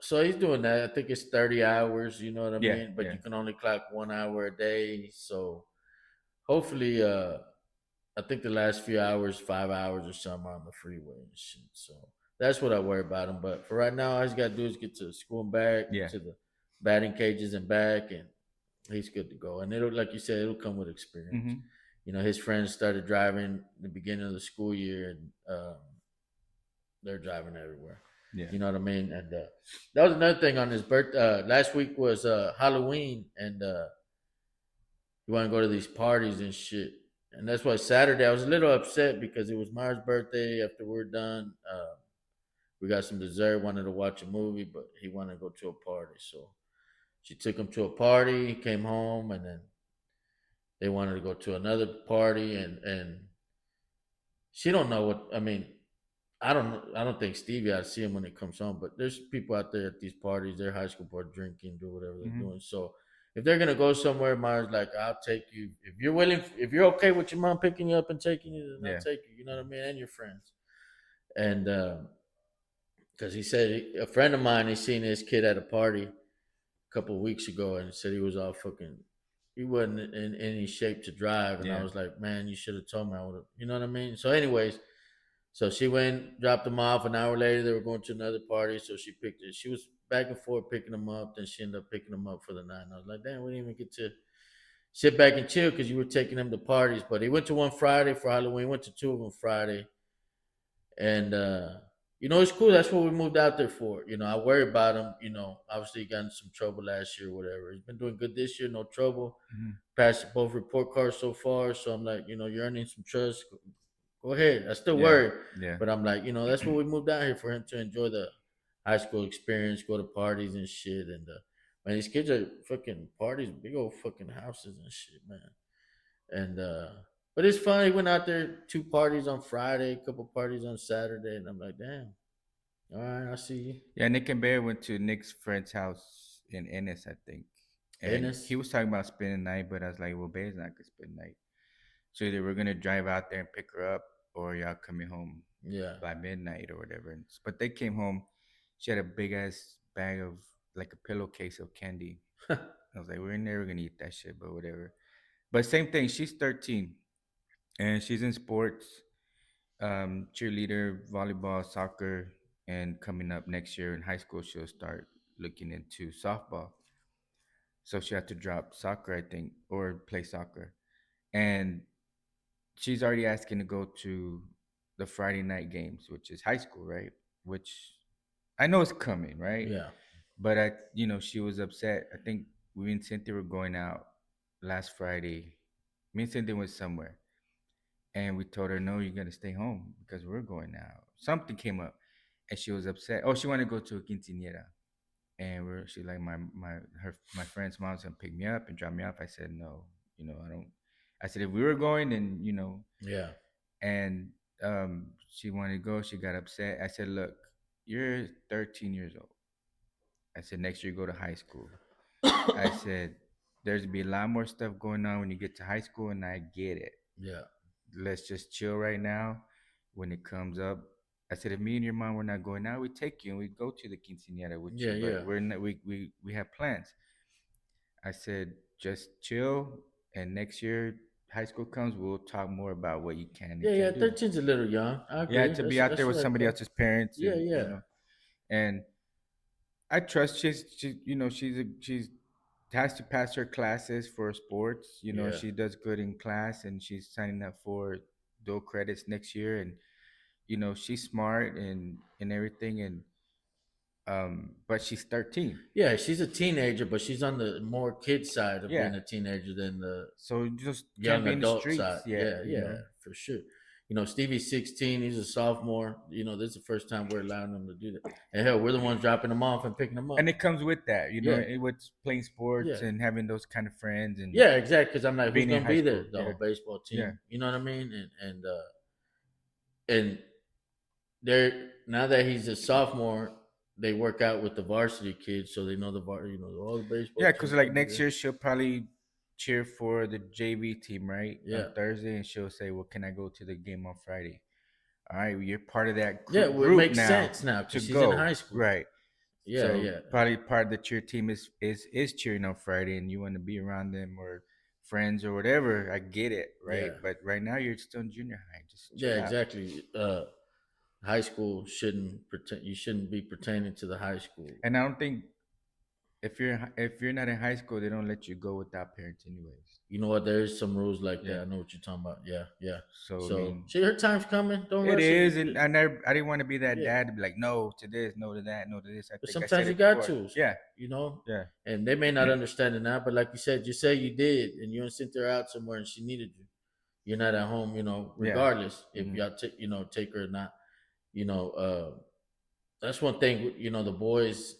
so he's doing that. I think it's 30 hours. You know what I yeah, mean? But yeah, you can only clock 1 hour a day. So hopefully, I think the last few hours, 5 hours or something on the freeway and shit. So that's what I worry about him. But for right now, all he's got to do is get to school and back, yeah. to the batting cages and back, and he's good to go. And it'll, like you said, it'll come with experience. Mm-hmm. His friends started driving the beginning of the school year, and they're driving everywhere. Yeah, You know what I mean? And that was another thing on his birthday. Last week was Halloween, and you want to go to these parties and shit. And that's why Saturday I was a little upset because it was Mara's birthday. After we're done, we got some dessert. Wanted to watch a movie, but he wanted to go to a party. So she took him to a party. He came home, and then they wanted to go to another party. And she don't know what I mean. I don't think Stevie. I see him when he comes home, but there's people out there at these parties. They're high school board drinking, do whatever they're mm-hmm. doing. So if they're gonna go somewhere, Mars like, I'll take you if you're willing. If you're okay with your mom picking you up and taking you, then I'll Yeah, take you. You know what I mean, and your friends. And because he said a friend of mine, he seen his kid at a party a couple of weeks ago and said he was all fucking. He wasn't in any shape to drive, and I Yeah. was like, "Man, you should have told me. I would have." You know what I mean? So, anyways, so she went, dropped him off. An hour later, they were going to another party. So she picked it. She was back and forth picking him up. Then she ended up picking him up for the night. And I was like, "Damn, we didn't even get to sit back and chill because you were taking him to parties." But he went to one Friday for Halloween. Went to two of them Friday, and it's cool. That's what we moved out there for. I worry about him. Obviously he got in some trouble last year or whatever. He's been doing good this year, no trouble. Mhm. Passed both report cards so far. So I'm like, you're earning some trust. Go ahead. I still Yeah. worry, Yeah. but I'm like, that's what we moved out here for him to enjoy the high school experience, go to parties and shit. And man, these kids are fucking parties, big old fucking houses and shit, man. And but it's fun. He went out there, two parties on Friday, a couple parties on Saturday, and I'm like, damn. All right, I see you. Yeah, Nick and Bear went to Nick's friend's house in Ennis, I think. And Ennis. he was talking about spending the night, but I was like, well, Bear's not gonna spend the night. So either we're gonna drive out there and pick her up, or y'all coming home Yeah. by midnight or whatever. But they came home. She had a big ass bag of like a pillowcase of candy. I was like, we're never gonna eat that shit, but whatever. But same thing. She's 13 and she's in sports, cheerleader, volleyball, soccer, and coming up next year in high school, she'll start looking into softball. So she had to drop soccer, I think, or play soccer. And she's already asking to go to the Friday night games, which is high school, right? Which I know is coming, right? Yeah. But she was upset. I think we and Cynthia were going out last Friday. Me and Cynthia went somewhere, and we told her, "No, you're gonna stay home because we're going out." Something came up, and she was upset. Oh, she wanted to go to a quinceañera, and she like my friend's mom's gonna pick me up and drop me off. I said no, I don't. I said if we were going, then Yeah. and she wanted to go. She got upset. I said, look, you're 13 years old. I said next year you go to high school. I said there's be a lot more stuff going on when you get to high school, and I get it. Yeah. Let's just chill right now. When it comes up, I said if me and your mom were not going out, we take you and we go to the quinceañera with Yeah. you. But Yeah. we're not. We have plans. I said just chill, and next year high school comes, we'll talk more about what you can and Yeah. Yeah. can't do. 13's a little young. I Yeah, agree. to be That's out there that's with what I somebody call. else's parents, Yeah. and Yeah. and I trust she's has to pass her classes for sports. Yeah. She does good in class, and she's signing up for dual credits next year, and she's smart and everything, and but she's 13. Yeah. She's a teenager, but she's on the more kid side of Yeah, being a teenager than the so you just can't young be in the adult streets side. yet, Yeah. Yeah. For sure. Stevie's 16. He's a sophomore. This is the first time we're allowing him to do that. And hell, we're the ones dropping him off and picking him up. and it comes with that, Yeah. with playing sports Yeah. and having those kind of friends and Yeah, exactly. Because I'm like, who's being in gonna high be there? school. The Yeah, whole baseball yeah, team. You know what I mean? And they're now that he's a sophomore, they work out with the varsity kids, so they know all the baseball yeah. Because team's like gonna be next there. year she'll probably cheer for the JV team, right, on Yeah, Thursday, and she'll say, "Well, can I go to the game on Friday?" All right, well, you're part of that yeah. Well, it group makes now sense now to because she's in go, high school. right? Yeah, So yeah, probably part of the cheer team is cheering on Friday, and you want to be around them or friends or whatever. I get it, right? yeah, But right now you're still in junior high. Just yeah. chill out. Exactly. High school shouldn't pretend. You shouldn't be pertaining to the high school. And I don't think if you're not in high school, they don't let you go without parents, anyways. You know what? There is some rules like Yeah. that. I know what you're talking about. Yeah, yeah. So I So, mean, see, her time's coming. Don't it rush it. is, and I didn't want to be that Yeah. dad to be like, no to this, no to that, no to this. I But think I sometimes said you it got before. to, Yeah, you know, yeah, and they may not understand it now, but like you said, just say you did and you and Cynthia out somewhere and she needed you. You're not at home, yeah. regardless if Hmm. y'all take her or not. You know, that's one thing, the boys,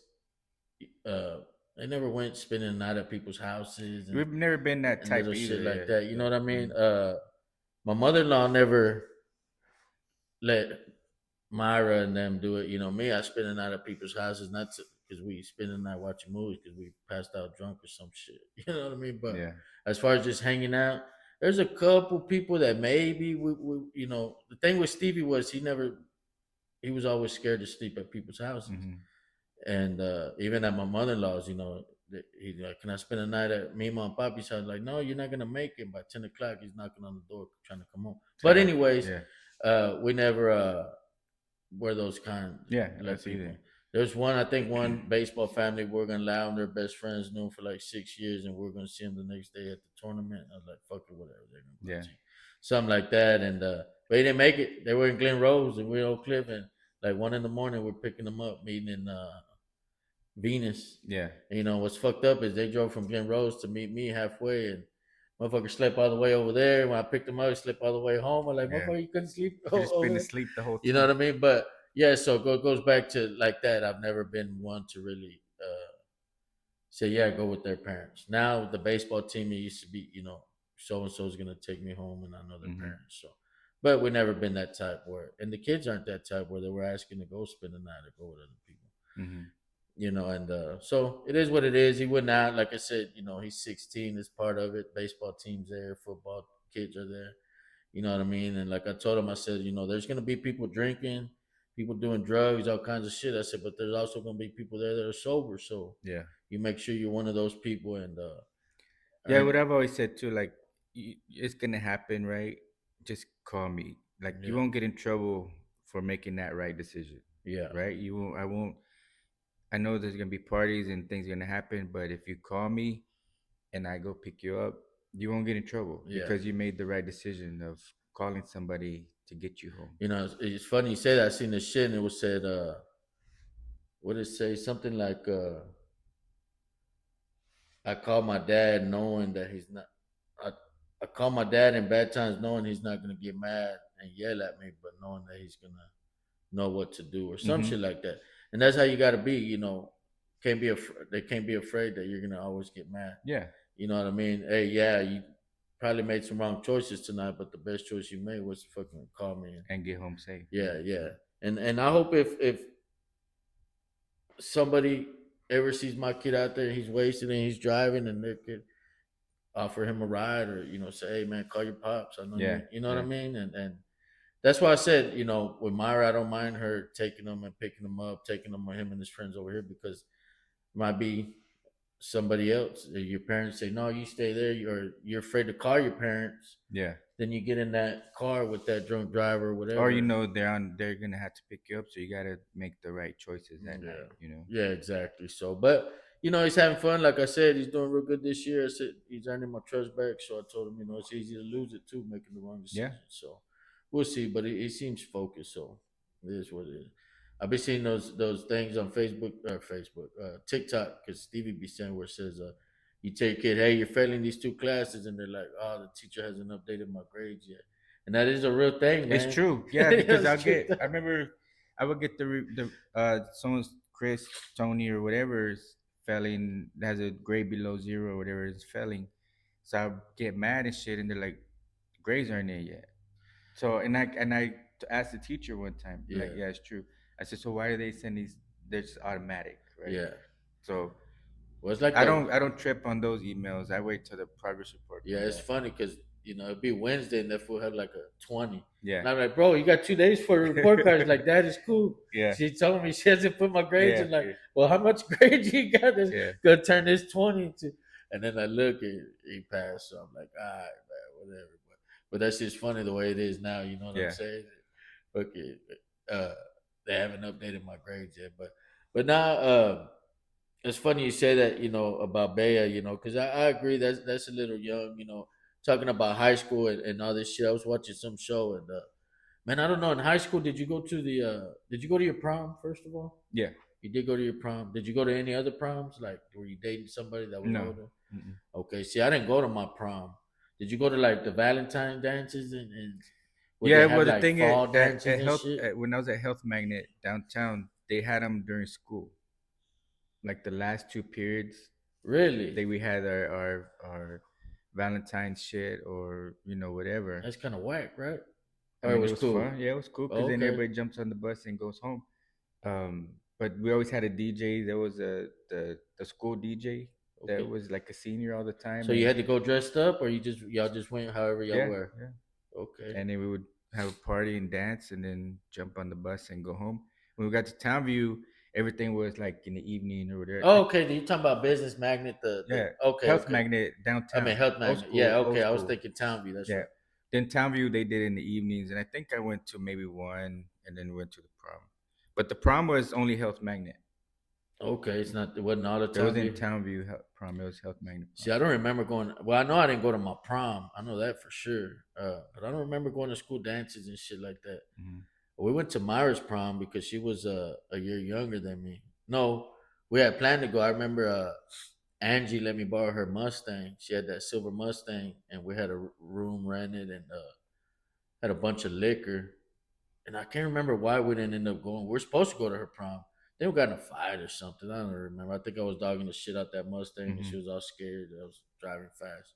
uh, they never went spending the night at people's houses We've never been that and little type shit either. like Yeah, that. You know yeah. what I mean? Mhm. My mother in law never let Myra and them do it. Me, I spend the night at people's houses, not because we spend the night watching movies because we passed out drunk or some shit. You know what I mean? But Yeah. as far as just hanging out, there's a couple people that maybe the thing with Stevie was he was always scared to sleep at people's houses, Mm-hmm. and even at my mother-in-law's, he's like, "Can I spend the night at me and my papi's house?" Like, no, you're not gonna make it. By 10 o'clock, he's knocking on the door trying to come home. But Tired. anyways, Yeah. we never were those kind Yeah. like Us people. either. There's one, I think, one baseball family we're gonna allow them. Their best friends knew him for like 6 years, and we're gonna see him the next day at the tournament. I was like, "Fuck it, whatever." They're gonna go Yeah. team, something like that. And but he didn't make it. They were in Glen Rose, and we're in Oak Cliff, and like 1 in the morning, we're picking them up, meeting in Venus. Yeah. And, what's fucked up is they drove from Glen Rose to meet me halfway, and motherfucker slept all the way over there. When I picked him up, he slept all the way home. I'm like, Yeah. motherfucker, you couldn't sleep You just been over. asleep the whole You know time. what I mean? But yeah, so it goes back to like that. I've never been one to really say, yeah, go with their parents. Now with the baseball team, it used to be, so and so is gonna take me home, and I know their Mm-hmm. parents. So, but we never been that type where, and the kids aren't that type where they were asking to go spend the night or go with other people. Mm-hmm. And so it is what it is. He would not, like I said, he's 16 is part of it. Baseball teams there, football kids are there. You know what I mean? And like I told him, I said, there's gonna be people drinking, people doing drugs, all kinds of shit. I said, but there's also gonna be people there that are sober. So Yeah. you make sure you're one of those people. And Yeah. and What I've always said too, like, it's gonna happen, right? Just call me. Like, you yeah, won't get in trouble for making that right decision, yeah, right? You won't. I won't. I know there's gonna be parties and things gonna happen, but if you call me and I go pick you up, you won't get in trouble yeah. because you made the right decision of calling somebody to get you home. It's funny you say that. I seen this shit and it was said, what did it say? Something like, I call my dad knowing that he's not. I, I call my dad in bad times knowing he's not gonna get mad and yell at me, but knowing that he's gonna know what to do or some Mm-hmm. shit like that. And that's how you got to be. Can't be they can't be afraid that you're gonna always get mad. Yeah. You know what I mean? Hey, yeah, you probably made some wrong choices tonight, but the best choice you made was to fucking call me. And And get home safe. Yeah. yeah, yeah. And I hope if somebody ever sees my kid out there, he's wasted and he's driving, and they could offer him a ride or say, hey man, call your pops. I know Yeah. you know what I Yeah. mean, and that's why I said, with Myra, I don't mind her taking him and picking him up, taking him with him and his friends over here because it might be somebody else. Your parents say, no, you stay there, you're afraid to call your parents. Yeah. Then you get in that car with that drunk driver or Or whatever. they're gonna have to pick you up, so you gotta make the right choices that Yeah, night. You know. yeah, exactly. So, but he's having fun. Like I said, he's doing real good this year. I said he's earning my trust back. So I told him, it's easy to lose it too, making the wrong Yeah. decision. So we'll see. But he seems focused. So it is what it is. I've been seeing those things on TikTok, because Stevie be saying where it says, you tell your kid, hey, you're failing these two classes, and they're like, oh, the teacher hasn't updated my grades yet, and that is a real thing, It's man. true. Yeah, because It's true. I remember I would get someone's Chris, Tony, or whatever is failing, has a grade below zero or whatever is failing. So I get mad and shit, and they're like, grades aren't in yet. So and I asked the teacher one time, like, Yeah, yeah, it's true. I said, so why do they send these? They're just automatic, right? yeah. So Well, it's like I that. don't trip on those emails. I wait till the progress report Yeah, come it's back. funny because it'd be Wednesday and that fool had like a 20, Yeah. and I'm like, bro, you got 2 days for a report card. He's like, that is cool. Yeah. She told me she hasn't put my grades. Yeah. And like, Yeah. well, how much grades you got that's Yeah. gonna turn this 20 to? And then I look and he passed. So I'm like, all right, man, whatever. But that's just funny the way it is now. You know what I'm Yeah. saying? Okay, uh, they haven't updated my grades yet, but now. It's funny you say that, about Bea, because I agree that's a little young, talking about high school and all this shit. I was watching some show and man, I don't know. In high school, did you go to your prom first of all? Yeah. You did go to your prom. Did you go to any other proms? Like, were you dating somebody that was No. older? Mm-mm. Okay, see, I didn't go to my prom. Did you go to like the Valentine dances and would they Yeah, have well, the like thing fall at dances and health shit? when I was at Health Magnet downtown, they had them during school. Like the last two periods, Really? we had our Valentine's shit or whatever. That's kind of whack, right? I Or it mean, it was was fun. cool. Yeah, it was cool because Oh, then okay. everybody jumps on the bus and goes home. But we always had a DJ. There was the school DJ that Okay. was like a senior all the time, So you and had to go dressed up, or y'all just went however y'all yeah, were. yeah. Okay. And then we would have a party and dance, and then jump on the bus and go home. When we got to Townview, everything was like in the evening or whatever. Oh, okay. You talking about Business Magnet? Yeah, Okay, Health okay. Magnet I mean downtown, Health old Magnet. Yeah, school, old okay. I was school. thinking Townview. That's Yeah. right. Then Townview they did in the evenings, and I think I went to maybe one, and then went to the prom. But the prom was only Health Magnet. Okay, it's not. It wasn't all the It wasn't Townview. Townview prom. It was Health Magnet See, prom. I don't remember going. Well, I know I didn't go to my prom. I know that for sure. But I don't remember going to school dances and shit like that. Mm-hmm. We went to Myra's prom because she was a year younger than me. No, we had planned to go. I remember Angie let me borrow her Mustang. She had that silver Mustang, and we had a room rented and had a bunch of liquor. And I can't remember why we didn't end up going. We are supposed to go to her prom. Then we got in a fight or something. I don't remember. I think I was dogging the shit out that Mustang, and Mm-hmm. she was all scared that I was driving fast.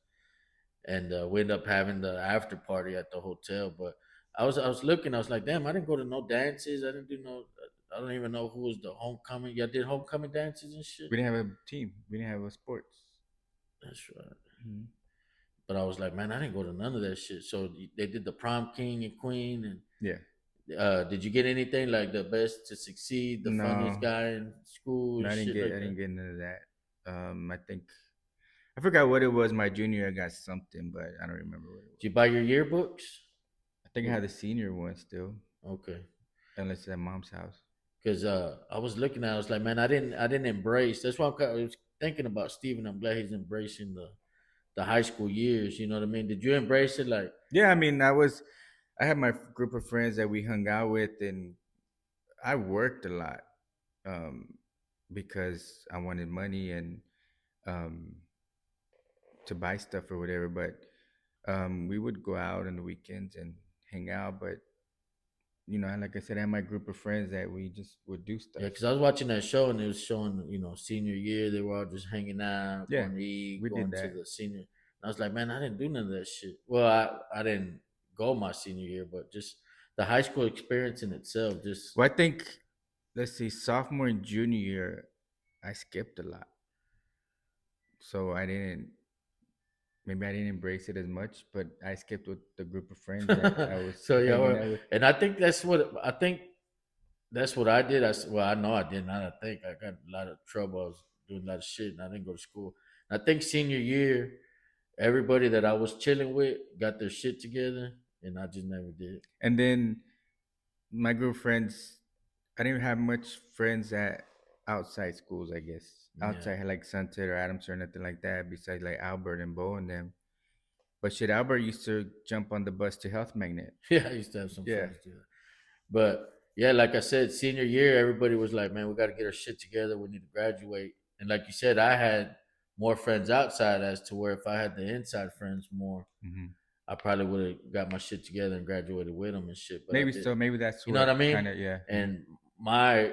And we ended up having the after party at the hotel. But I was looking. I was like, damn, I didn't go to no dances. I didn't do no. I don't even know who was the homecoming. Y'all did homecoming dances and shit. We didn't have a team. We didn't have a sports. That's right. Mm-hmm. But I was like, man, I didn't go to none of that shit. So they did the prom king and queen, and Yeah. did you get anything like the best to succeed, the funniest No, guy in school, no, and I didn't shit get. like I that? didn't get none of that. I think I forgot what it was. My junior, I got something, but I don't remember what it Did you was. buy your yearbooks? I think I had the senior one still, Okay. unless it's at mom's house. Because I was looking at, it, I was like, man, I didn't embrace. That's why I was thinking about Steven. I'm glad he's embracing the high school years. You know what I mean? Did you embrace it? Like, Yeah, I mean, I had my group of friends that we hung out with, and I worked a lot, um, because I wanted money and um, to buy stuff or whatever. But we would go out on the weekends and hang out. But like I said, I had my group of friends that we just would do yeah, stuff. because I was watching that show and it was showing, senior year. They were all just hanging out, Yeah, going to eat, we did going to that. the senior. And I was like, man, I didn't do none of that shit. Well, I didn't go my senior year, but just the high school experience in itself, just Well, I think, let's see, sophomore and junior year, I skipped a lot, so maybe I didn't embrace it as much, but I skipped with the group of friends that I was so yeah. hanging out with. And I think that's what I did. Well, I know I did not. I think I got a lot of trouble. I was doing a lot of shit, and I didn't go to school. And I think senior year, everybody that I was chilling with got their shit together, and I just never did. And then my group of friends, I didn't have much friends at outside schools, I guess. Yeah, Outside like Sunset or Adams or nothing like that, besides like Albert and Bo and them. But shit, Albert used to jump on the bus to Health Magnet. yeah. I used to have some Yeah. friends do that, but yeah, like I said, senior year, everybody was like, "Man, we got to get our shit together. We need to graduate." And like you said, I had more friends outside, as to where if I had the inside friends more, Hmm. I probably would have got my shit together and graduated with them and shit. But I Maybe did. so. Maybe that's You know what what I mean? kind of, yeah. Mhm. And my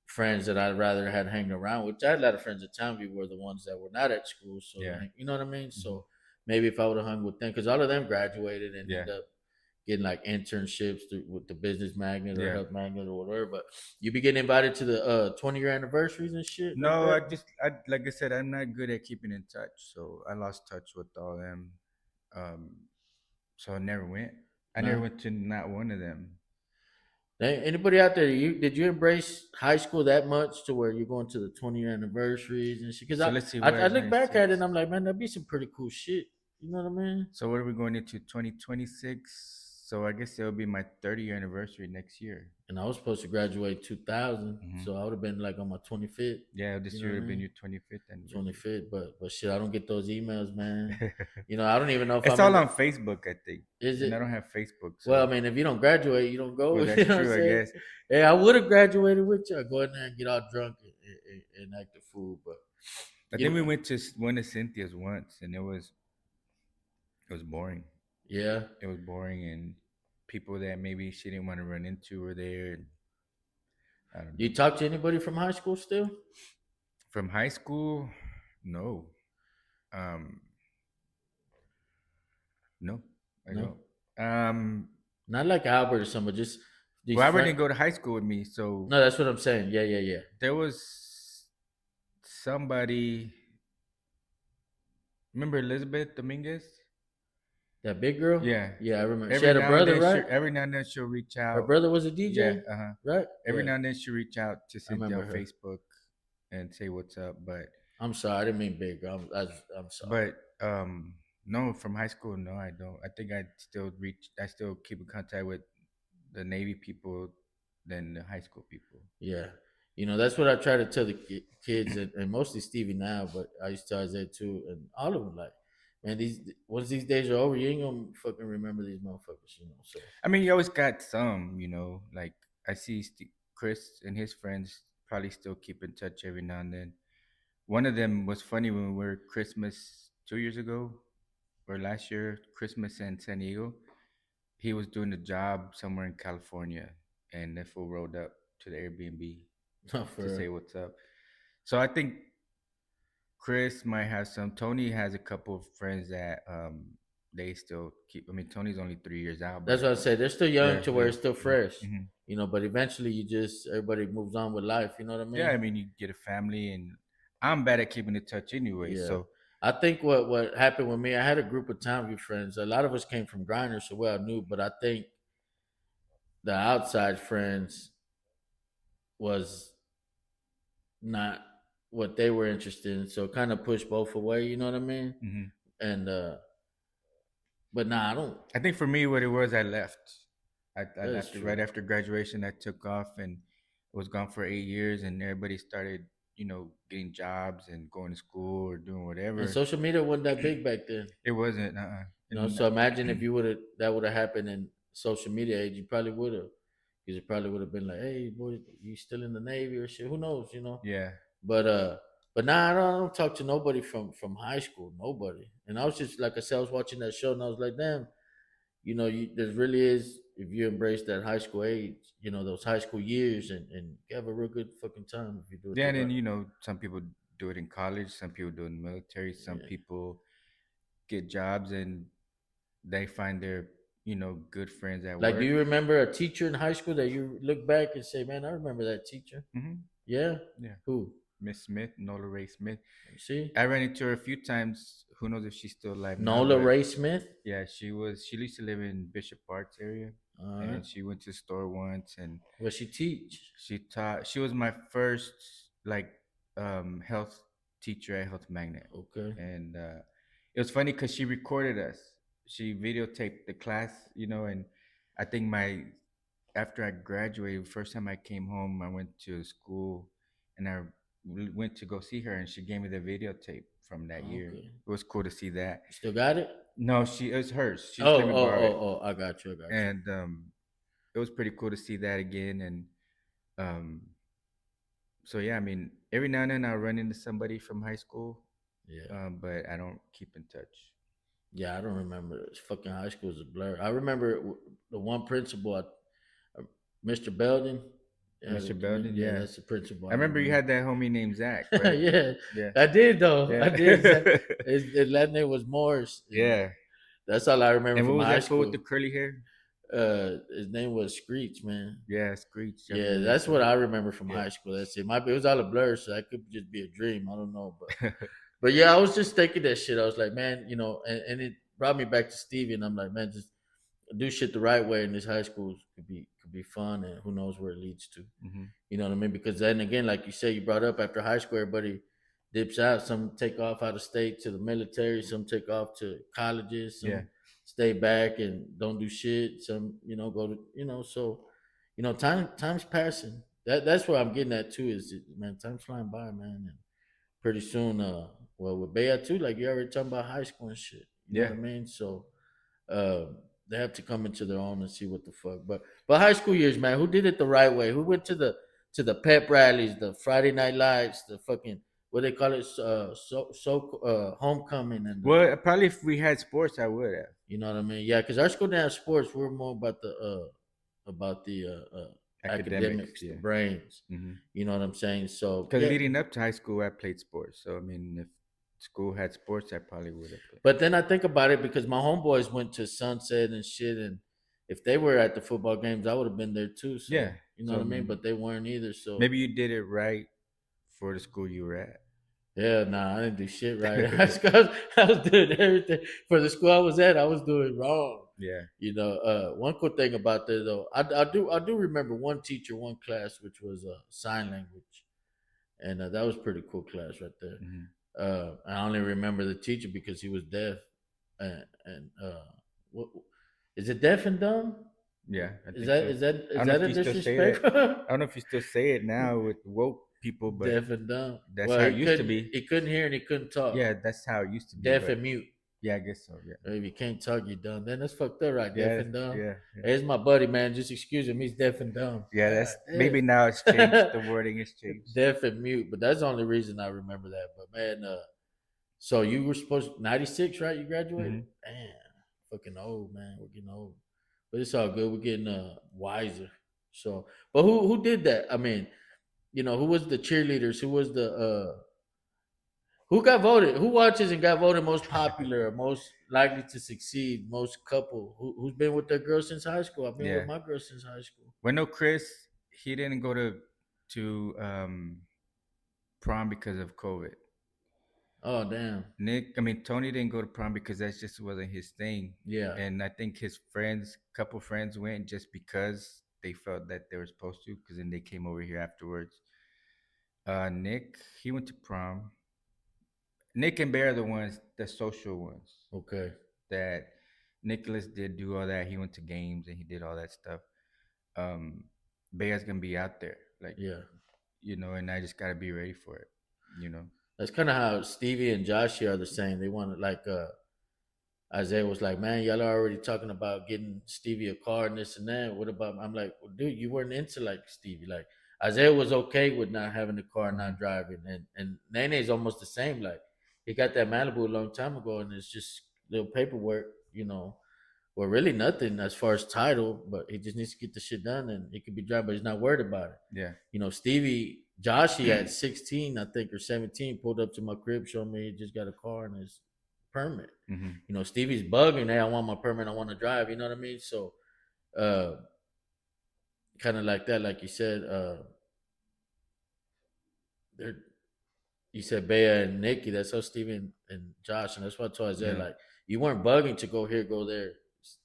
friends that I'd rather had hanging around, which I had a lot of friends at Townview, were the ones that were not at school. So Yeah. you know what I mean? Hmm. So maybe if I would have hung with them, because all of them graduated and Yeah. ended up getting like internships with the business magnet or Yeah. health magnet or whatever. But you be getting invited to the 20-year anniversaries and shit like No, that. like I said, I'm not good at keeping in touch, so I lost touch with all them. Um, so I never went. I never Nah. went to not one of them. Anybody out there? Did you embrace high school that much to where you're going to the 20-year anniversaries and shit? Because So let's see, I where's look back at it 96? and I'm like, man, that'd be some pretty cool shit. You know what I mean? So what are we going into 2026? So I guess it'll be my 30th anniversary next year. And I was supposed to graduate 2000, Hmm. so I would have been like on my 25th. Yeah, You this know year what I would have been mean? your 25th anniversary. 25th, but shit, I don't get those emails, man. I don't even know if It's I'm in all the. on Facebook, I think, Is and I it? don't have Facebook, Well, I so mean, if you don't graduate, you don't go. well, You that's know what I'm true, I saying? guess. Hey, I would have graduated with you. I go in there and get all drunk and act a fool, but I you think we know, went to one of Cynthia's once, and it was boring. yeah. It was boring, and people that maybe she didn't want to run into were there. And I don't Do you know. talk to anybody from high school still? From high school, no, um, no, I No, don't. Um, not like Albert or somebody. Just these well, Albert friends. didn't go to high school with me, so No, that's what I'm saying. Yeah, yeah, yeah. there was somebody. Remember Elizabeth Dominguez? That big girl? Yeah. Yeah, I remember. She had a brother, right? Every now and then she'll reach Her out. brother was a Yeah, DJ, uh-huh. right? Every Yeah, now and then she'll reach out to I Cynthia remember on her. Facebook and say what's up. I'm sorry, I didn't mean big girl. I'm sorry. But no, from high school, no, I don't. I think I still keep in contact with the Navy people than the high school people. Yeah, that's what I try to tell the kids, and mostly Stevie now, but I used to tell Isaiah too, and all of them. Like, man, these once these days are over, you ain't gonna fucking remember these motherfuckers. So I mean, you always got some, like I see Chris and his friends probably still keep in touch every now and then. One of them was funny when we were Christmas 2 years ago or last year, Christmas in San Diego. He was doing a job somewhere in California, and the fool rolled up to the Airbnb not to for say what's up. So I think Chris might have some. Tony has a couple of friends that they still keep. I mean, Tony's only 3 years out, that's but what I say. They're still young yeah, to where yeah, it's still yeah. fresh, Hmm. But eventually everybody moves on with life. You know what I Yeah, mean? I mean, you get a family, and I'm bad at keeping in touch anyway. Yeah. So I think what happened with me, I had a group of Townview friends. A lot of us came from Grinders, so well knew, but I think the outside friends was not what they were interested in. So it kind of pushed both away, you know what I mean? mhm. And but nah, I don't. I think for me, what it was, I left. I That's left right true. after graduation. I took off and was gone for 8 years, and everybody started, getting jobs and going to school or doing And whatever. social media wasn't that big back then, It wasn't, and So imagine if you would have that would have happened in social media age, you probably would have, because it probably would have been like, hey, boy, you still in the Navy or shit? Who knows? yeah, But but nah, I don't talk to nobody from high school, nobody. And I was just like I said, I was watching that show, and I was like, damn, there really is, if you embrace that high school age, those high school years, and you have a real good fucking time if you do it yeah. the And then right. some people do it in college, some people do it in the military, some Yeah. people get jobs and they find their good friends at Like, do work. you remember a teacher in high school that you look back and say, man, I remember that teacher? Hmm. Yeah. Yeah, Who? Miss Smith, Nola Ray Smith. You see? I ran into her a few times. Who knows if she's still alive now? Nola But Ray Smith. yeah, she was. She used to live in Bishop Arts area, All right. and she went to the store once, and What she teach? she taught. She was my first like health teacher at Health Magnet, Okay. and it was funny because she recorded us. She videotaped the class, and I think after I graduated, first time I came home, I went to school, and I went to go see her, and she gave me the videotape from that year. Okay. It was cool to see that. You still got it? No, it was hers. She Oh, just let me oh, borrow it, oh, oh. I got you. I got you. and it was pretty cool to see that again. And um, so yeah, I mean, every now and then I'll run into somebody from high school, Yeah. but I don't keep in touch. Yeah, I don't remember. It's fucking high school is a blur. I remember the one principal, Mr. Belden. Yeah, Mr. Belden, yeah, that's the principal. I I remember you remember. had that homie named Zach, right? Yeah, Yeah, I did though. yeah, I did. His last name was Morris, and yeah. that's all I remember And what from was high that fool with school. the curly hair? His name was Screech, man. Yeah, Screech. I Yeah, remember that that's what too. I remember from Yeah. high school. That's it. It was all a blur, so that could just be a dream. I don't know, but yeah, I was just thinking that shit. I was like, man, and it brought me back to Stevie, and I'm like, man, just do shit the right way in this high school could be fun, and who knows where it leads to. Hmm. You know what I mean? Because then again, like you said, you brought up after high school, everybody dips out. Some take off out of state to the military. Some take off to colleges. Yeah, Some stay back and don't do shit. Some, go to, so, time's passing. That's what I'm getting at too. Man, time's flying by, man, and pretty soon, well, with Bea too, like you already talking about high school and shit. You know what yeah. I mean? So, they have to come into their own and see what the fuck. But high school years, man, who did it the right way? Who went to the pep rallies, the Friday night lights, the fucking what they call it, homecoming, and Well, probably if we had sports, I would have. you know what I mean? Yeah, because our school didn't have sports. We are more about the Academics, academics, the yeah. brains. Hmm. You know what I'm saying? So Because yeah. leading up to high school, I played sports. So I mean, if school had sports, I probably would have played. But then I think about it because my homeboys went to Sunset and shit, and if they were at the football games, I would have been there too. Yeah. So you know So what I I mean. mean, But they weren't either. So maybe you did it right for the school you were at. Yeah, nah, I didn't do shit right. I was doing everything for the school I was at. I was doing wrong. Yeah. One cool thing about that though, I do remember one teacher, one class, which was sign language, and that was pretty cool class right there. Hmm. I only remember the teacher because he was deaf, and what is it, deaf and dumb? Yeah, I Is think that so. is that I is don't know that if a you still say that. disrespect? I don't know if you still say it now with woke people, but Deaf and dumb. that's Well, how it used to be. he couldn't hear and he couldn't talk. Yeah, that's how it used to be. Deaf But and mute. yeah, I guess so. Yeah. If you can't talk, you dumb. Then that's fucked up, right? Deaf Yeah. and dumb. Yeah. Yeah. Hey, it's my buddy, man. Just excuse him. He's deaf and dumb. Yeah. God That's maybe now it's changed. damn. The wording has changed. Deaf and mute. But that's the only reason I remember that. But man, so you were supposed 96, right? You graduated? Hmm. Man, fucking old, man. We're getting old. But it's all good. We're getting wiser. So, but who did that? I mean, who was the cheerleaders? Who was the who got voted? Who watches and got voted most popular, most likely to succeed, most couple? Who's been with their girl since high school? I've been with Yeah. my girl since high school. Well, no, Chris, he didn't go to prom because of COVID. Oh damn. Tony didn't go to prom because that just wasn't his thing. Yeah. And I think his couple friends went just because they felt that they were supposed to, because then they came over here afterwards. Nick, he went to prom. Nick and Bear are the ones, the social ones. Okay. That Nicholas did do all that. He went to games and he did all that stuff. Bear's gonna be out there, like, Yeah. and I just gotta be ready for it. You know. That's kind of how Stevie and Joshie are the same. They want to like Isaiah was like, man, y'all are already talking about getting Stevie a car and this and that. What about? I'm like, well, dude, you weren't into like Stevie. Like Isaiah was okay with not having a car, Mm-hmm. not driving, and Nene's almost the same. Like he got that Malibu a long time ago, and it's just little paperwork, Well, really nothing as far as title, but he just needs to get the shit done, and he could be driving, but he's not worried about it. Yeah. Stevie Joshy at 16, I think, or 17, pulled up to my crib, showed me he just got a car and his permit. Mm-hmm. Stevie's bugging, hey, I want my permit, I want to drive, you know what I mean? So uh kind of like that, like you said, they're you said Bea and Nikki, that's how Steven and Josh, and that's what I told Isaiah, Yeah. like you weren't bugging to go here, go there.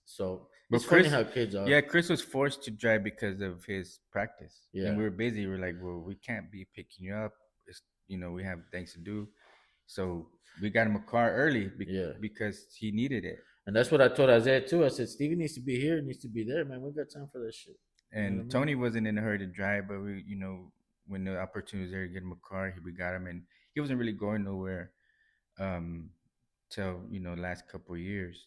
So it's But funny Chris, how kids are. yeah, Chris was forced to drive because of his practice, and Yeah. we were busy. We're like, well, we can't be picking you up. It's, we have things to do, so we got him a car early Yeah. because he needed it. And that's what I told Isaiah too. I said, Steven needs to be here, needs to be there, man. We got time for that shit. You know what I And mean? Tony wasn't in a hurry to drive, but we, when the opportunity was there to get him a car, we got him, and he wasn't really going nowhere, um, till last couple of years,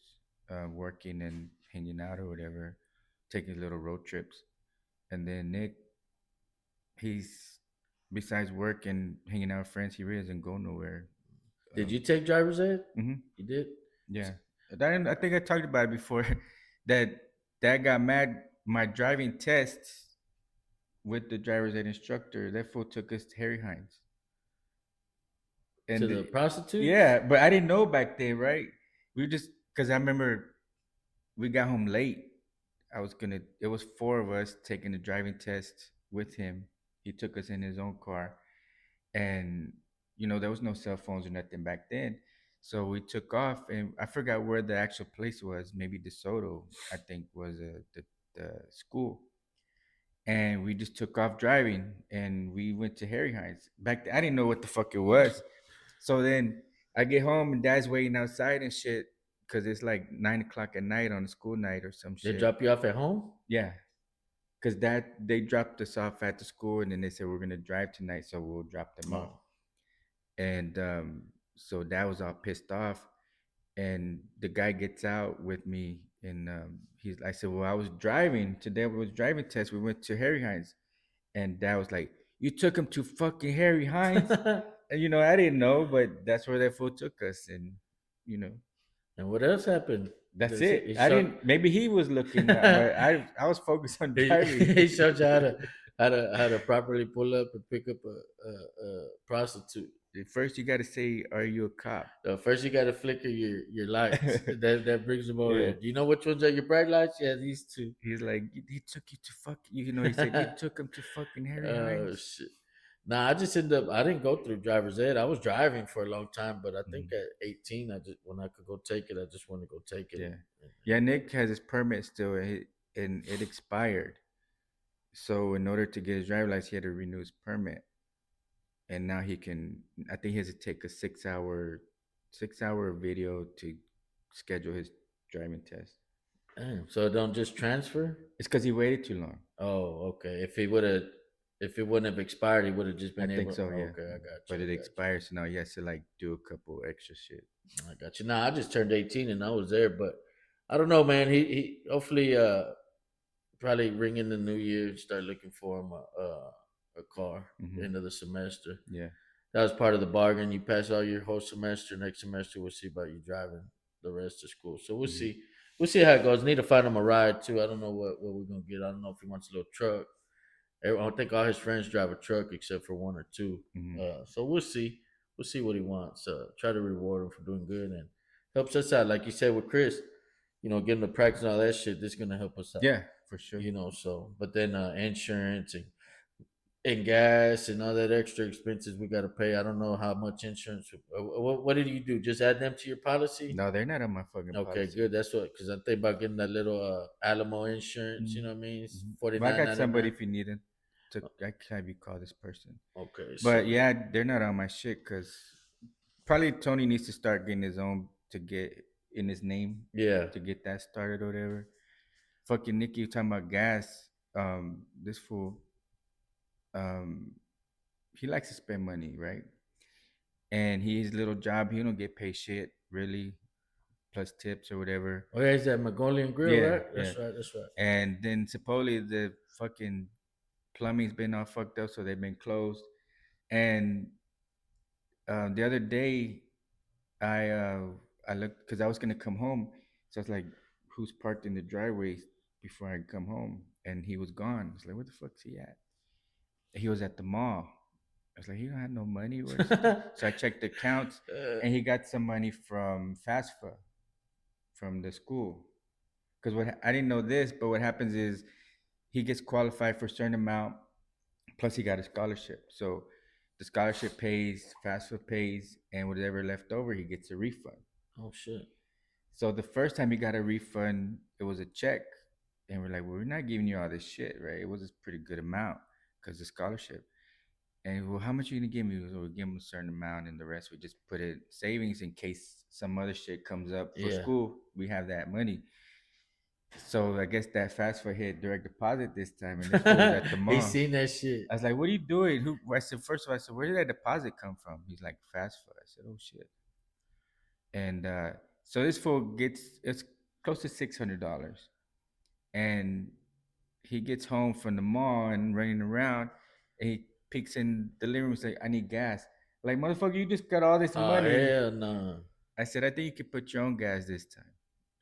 working and hanging out or whatever, taking little road trips. And then Nick, he's besides work and hanging out with friends, he really doesn't go nowhere. Did you take driver's ed? Mm-hmm. You did? Yeah, I think I talked about it before. that that got mad. My driving test with the driver's ed instructor, that fool took us to Harry Hines. To And the prostitutes? yeah, but I didn't know back then, right? We just because I remember we got home late. It was four of us taking the driving test with him. He took us in his own car, and there was no cell phones or nothing back then. So we took off, and I forgot where the actual place was. Maybe DeSoto, I think, was the school. And we just took off driving, and we went to Harry Hines. Back then, I didn't know what the fuck it was. So then I get home, and Dad's waiting outside and shit, because it's like 9 o'clock at night on a school night or some They shit. drop you off at home? Yeah, because they dropped us off at the school, and then they said we're gonna drive tonight, so we'll drop them off. And so Dad was all pissed off, and the guy gets out with me, and I said, well, I was driving today. I was driving test. We went to Harry Hines, and Dad was like, you took him to fucking Harry Hines. And I didn't know, but that's where that fool took us, and you know. And what else happened? That's it. I didn't. Maybe he was looking, but I was focused on driving. He showed you how to properly pull up and pick up a prostitute. First, you got to say, "Are you a cop?" First, you got to flicker your lights. that brings them over. Yeah. Do you know which ones are your bright lights? Yeah, these two. He's like, he took you to fuck. He said you took him to fucking Harry Oh Hines. shit. Nah, I just ended up. I didn't go through driver's ed. I was driving for a long time, but I think Mhm. at 18, I just when I could go take it, I just want to go take it. Yeah, And yeah. Nick has his permit still, and it expired. So in order to get his driver's license, he had to renew his permit, and now he can. I think he has to take a 6 hour video to schedule his driving test. damn, so it don't just transfer. It's because he waited too long. Oh, okay. If it wouldn't have expired, he would have just I been think able. so, yeah. Okay, I got But you. it I got you. expires, so now he has to like do a couple extra shit. I got you. Nah, I just turned 18 and I was there, but I don't know, man. He hopefully probably ring in the new year, start looking for him a car Hmm. end of the semester. Yeah, That was part of the bargain. You pass all your whole semester. Next semester, we'll see about you driving the rest of school. So we'll hmm, see. We'll see how it goes. Need to find him a ride too. I don't know what we're gonna get. I don't know if he wants a little truck. I think all his friends drive a truck except for one or two. hmm. So we'll see. We'll see what he wants. Try to reward him for doing good and helps us out. Like you said with Chris, getting the practice and all that shit. This is gonna help us out. Yeah, for sure. So but then insurance and gas and all that extra expenses we got to pay. I don't know how much insurance. What did you do? Just add them to your policy? No, they're not on my fucking Okay, policy. good. That's what because I think about getting that little Alamo insurance. You Mm-hmm. know what I mean? It's Hmm. forty But I nine got ninety somebody nine. if you need it. I can have you call this person. Okay, But so yeah, they're not on my shit because probably Tony needs to start getting his own to get in his name yeah. to get that started or whatever. Fucking Nicky, you talking about gas? This fool, um, he likes to spend money, right? And his little job, he don't get paid shit really, plus tips or whatever. Oh yeah, is that Mongolian Grill, Yeah, right? yeah. That's right. That's right. And then supposedly the fucking plumbing's been all fucked up, so they've been closed. And the other day, I uh, I looked because I was gonna come home, so I was like, "Who's parked in the driveway before I come home?" And he was gone. I was like, "Where the fuck's he at?" He was at the mall. I was like, "He don't have no money. Where's the?" So I checked the accounts, and he got some money from FAFSA from the school. Because I didn't know this, but what happens is he gets qualified for a certain amount, plus he got a scholarship. So the scholarship pays, FAFSA pays, and whatever left over, he gets a refund. Oh shit. So the first time he got a refund, it was a check. And we're like, well, we're not giving you all this shit, right? It was a pretty good amount because the scholarship. And well, how much are you gonna give me? So we give him a certain amount, and the rest we just put it savings in case some other shit comes up for Yeah. school. We have that money. So I guess that fast food hit direct deposit this time, and this fool was at the He mall. seen that shit. I was like, "What are you doing?" Who? I said, first of all, I said, "Where did that deposit come from?" He's like, "Fast food." I said, "Oh shit." And so this fool gets it's close to $600, and he gets home from the mall and running around, and he peeks in the living room and say, "I need gas." Like motherfucker, you just got all this Oh money. hell no. I said, "I think you could put your own gas this time."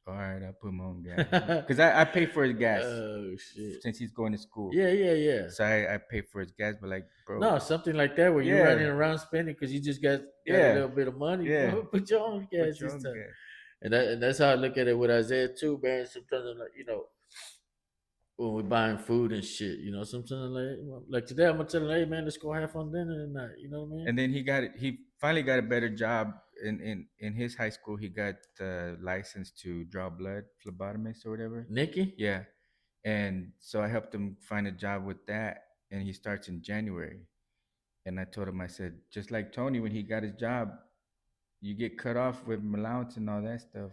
All right, I'll put my own gas because I pay for his gas Oh shit. since he's going to school. Yeah, yeah, yeah. So I pay for his gas, but like, bro, No, something like that where you're yeah, running around spending because you just got a yeah, little bit of money. yeah, Put your own gas put your this own time. gas. And that's how I look at it with Isaiah too, man. Sometimes I'm like, when we're buying food and shit, sometimes I'm like today I'm gonna tell him, hey man, let's go have fun dinner tonight. You know what I mean? And then he finally got a better job in his high school. He got the license to draw blood, phlebotomist or whatever. Nikki? Yeah, and so I helped him find a job with that, and he starts in January. And I told him, I said, just like Tony when he got his job, you get cut off with allowance and all that stuff,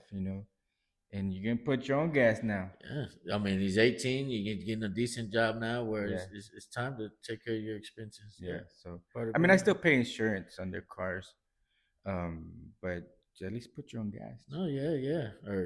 and you can put your own gas now. Yeah. I mean, he's 18. You're getting a decent job now, where Yeah, it's time to take care of your expenses. yeah. Yeah, So part of I mean, I growing still up. pay insurance on their cars, but at least put your own gas. Oh yeah, yeah. Or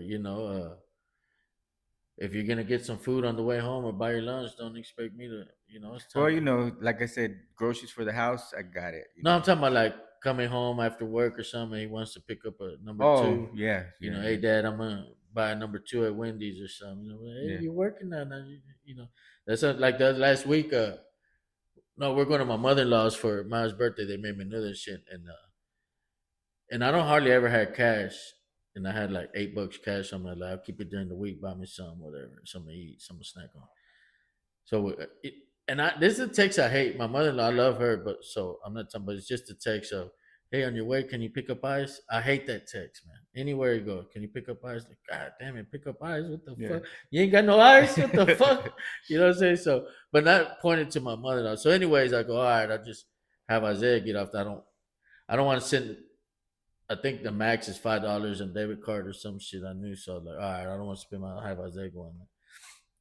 if you're gonna get some food on the way home or buy your lunch, don't expect me to. It's Well, time to. like I said, groceries for the house, I got it. No, I'm talking about like coming home after work or something. He wants to pick up a number Oh two. yeah, yeah, Hey dad, I'm gonna buy a number two at Wendy's or something. Hey, yeah. you're working now. That's like the last week. No, we're going to my mother in law's for Ma's birthday. They made me another shit, and I don't hardly ever had cash. And I had like $8 cash. I'm like, I'll keep it during the week, buy me some, whatever, something to eat, something to snack on. So And this is a text I hate. My mother-in-law, I love her, but so I'm not talking. But it's just a text of, "Hey, on your way, can you pick up ice?" I hate that text, man. Anywhere you go, can you pick up ice? Like, God damn it, pick up ice. What the Yeah. fuck? You ain't got no ice. What the fuck? You know what I'm saying? So, but not pointed to my mother-in-law. So, anyways, I go, all right. I just have Isaiah get off. I don't want to send. I think the max is $5 on debit card or some shit. I knew so. Like, all right, I don't want to spend my have Isaiah going.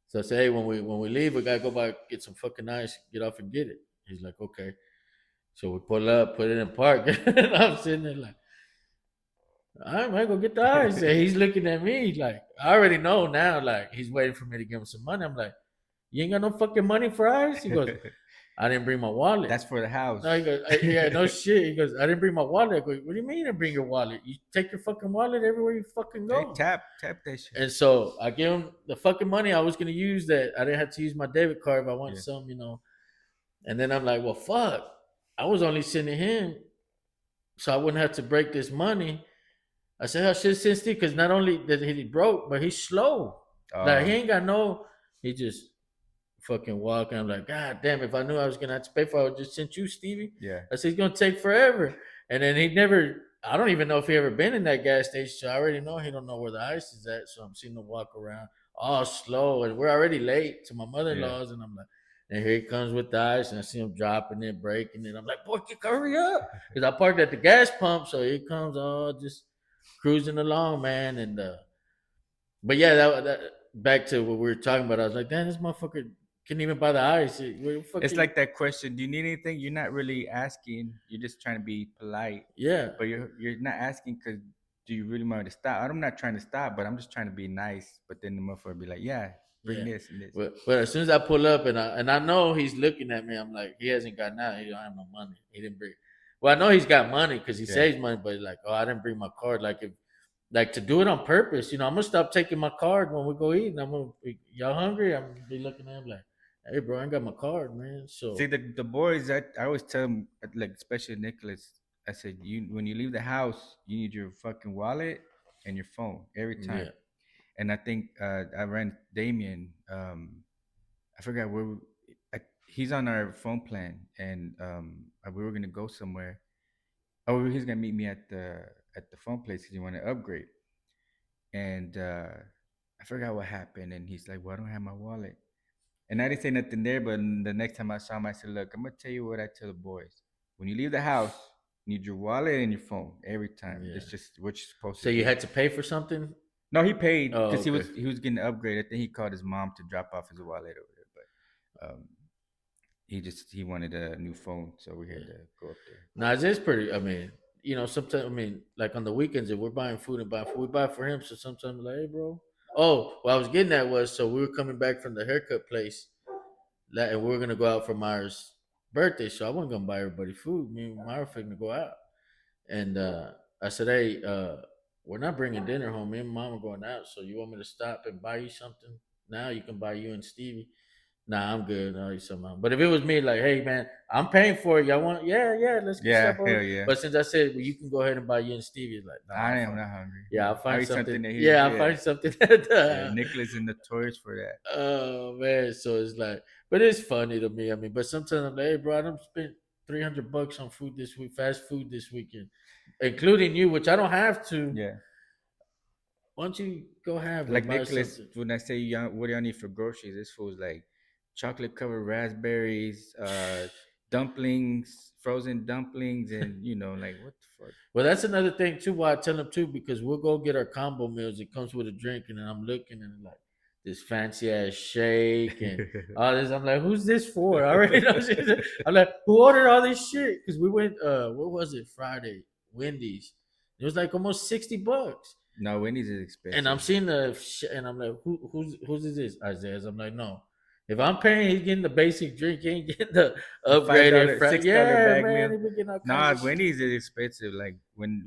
So I say, hey, when we leave, we gotta go by get some fucking ice, get off and get it. He's like, okay. So we pull up, put it in park, and I'm sitting there like, all right, man, go get the ice. And he's looking at me like, I already know now. Like he's waiting for me to give him some money. I'm like, you ain't got no fucking money for ice. He goes, I didn't bring my wallet. That's for the house. No, he goes, yeah, no shit. He goes, I didn't bring my wallet. I go, what do you mean you didn't bring your wallet? You take your fucking wallet everywhere you fucking Hey, go. tap that shit. And so I give him the fucking money I was gonna use that I didn't have to use my debit card if I want some, you know. And then I'm like, well, fuck. I was only sending him so I wouldn't have to break this money. I said, I should send Steve because not only that he broke, but he's slow. Like he ain't got no. He just fucking walking. I'm like, God damn! If I knew I was gonna have to pay for it, I would just sent you, Stevie. Yeah. I said he's gonna take forever. And then he never. I don't even know if he ever been in that gas station. So I already know he don't know where the ice is at. So I'm seeing him walk around all slow, and we're already late to my mother-in-law's, and I'm like. And here he comes with the ice, and I see him dropping it, breaking it. I'm like, boy, hurry up. Because I parked at the gas pump, so he comes all just cruising along, man. And but yeah, that back to what we were talking about. I was like, damn, this motherfucker can't even buy the ice. It's like that question: do you need anything? You're not really asking. You're just trying to be polite. Yeah. But you're not asking because do you really want me to stop? I'm not trying to stop, but I'm just trying to be nice. But then the motherfucker be like, yeah, bring this and this. But as soon as I pull up and I know he's looking at me, I'm like, he hasn't got out. He don't have no money. He didn't bring. Well, I know he's got money because he saves money, but like, oh, I didn't bring my card. Like if like to do it on purpose, you know, I'm gonna stop taking my card when we go eat. And I'm gonna y'all hungry? I'm gonna be looking at him like, hey, bro, I ain't got my card, man. So see the boys, I always tell them, like especially Nicholas. I said, you when you leave the house, you need your fucking wallet and your phone every time. Yeah. And I think I ran Damien. I forgot where he's on our phone plan, and we were gonna go somewhere. Oh, he's gonna meet me at the phone place because he want to upgrade. And I forgot what happened, and he's like, "Well, I don't have my wallet." And I didn't say nothing there, but the next time I saw him, I said, "Look, I'm gonna tell you what I tell the boys. When you leave the house, you need your wallet and your phone every time. Yeah. It's just what you're supposed to do. So you had to pay for something? No, he paid because he was getting upgraded. I think he called his mom to drop off his wallet over there, but he wanted a new phone, so we had to go up there. No, it's pretty. I mean, you know, sometimes like on the weekends, if we're buying food and buying food, we buy for him. So sometimes, like, hey, bro. Oh, what I was getting at was, so we were coming back from the haircut place, and we were gonna go out for Myra's birthday. So I wasn't gonna buy everybody food. Me and Myra were gonna go out, and I said, hey, we're not bringing dinner home. Me and Mom are going out. So you want me to stop and buy you something? Now you can buy you and Stevie. Nah, I'm good. Somehow. But if it was me, like, hey man, I'm paying for it. Y'all want? Yeah, let's get stuff over. Yeah. But since I said, well, you can go ahead and buy you and Stevie, like, nah, I am not hungry. Yeah, I'll find something. I'll find something. Nicholas is notorious for that. Oh man, so it's like, but it's funny to me. I mean, but sometimes I'm like, hey bro, I don't spent $300 on food this week, fast food this weekend, including you, which I don't have to. Yeah. Why don't you go have like Nicholas? When I say what do y'all need for groceries? This food's like chocolate covered raspberries, dumplings, frozen dumplings, and like what the fuck. Well, that's another thing too. Why I tell them too, because we'll go get our combo meals. It comes with a drink, and then I'm looking and like this fancy ass shake and all this. I'm like, who's this for? I already know. I'm like, who ordered all this shit? Because we went, what was it? Friday, Wendy's. It was like almost $60. No, Wendy's is expensive. And I'm seeing and I'm like, who's is this? Isaiah's. I'm like, no. If I'm paying, he's getting the basic drink. He ain't getting the upgraded $6 bag meal. Nah, Wendy's is expensive. Like when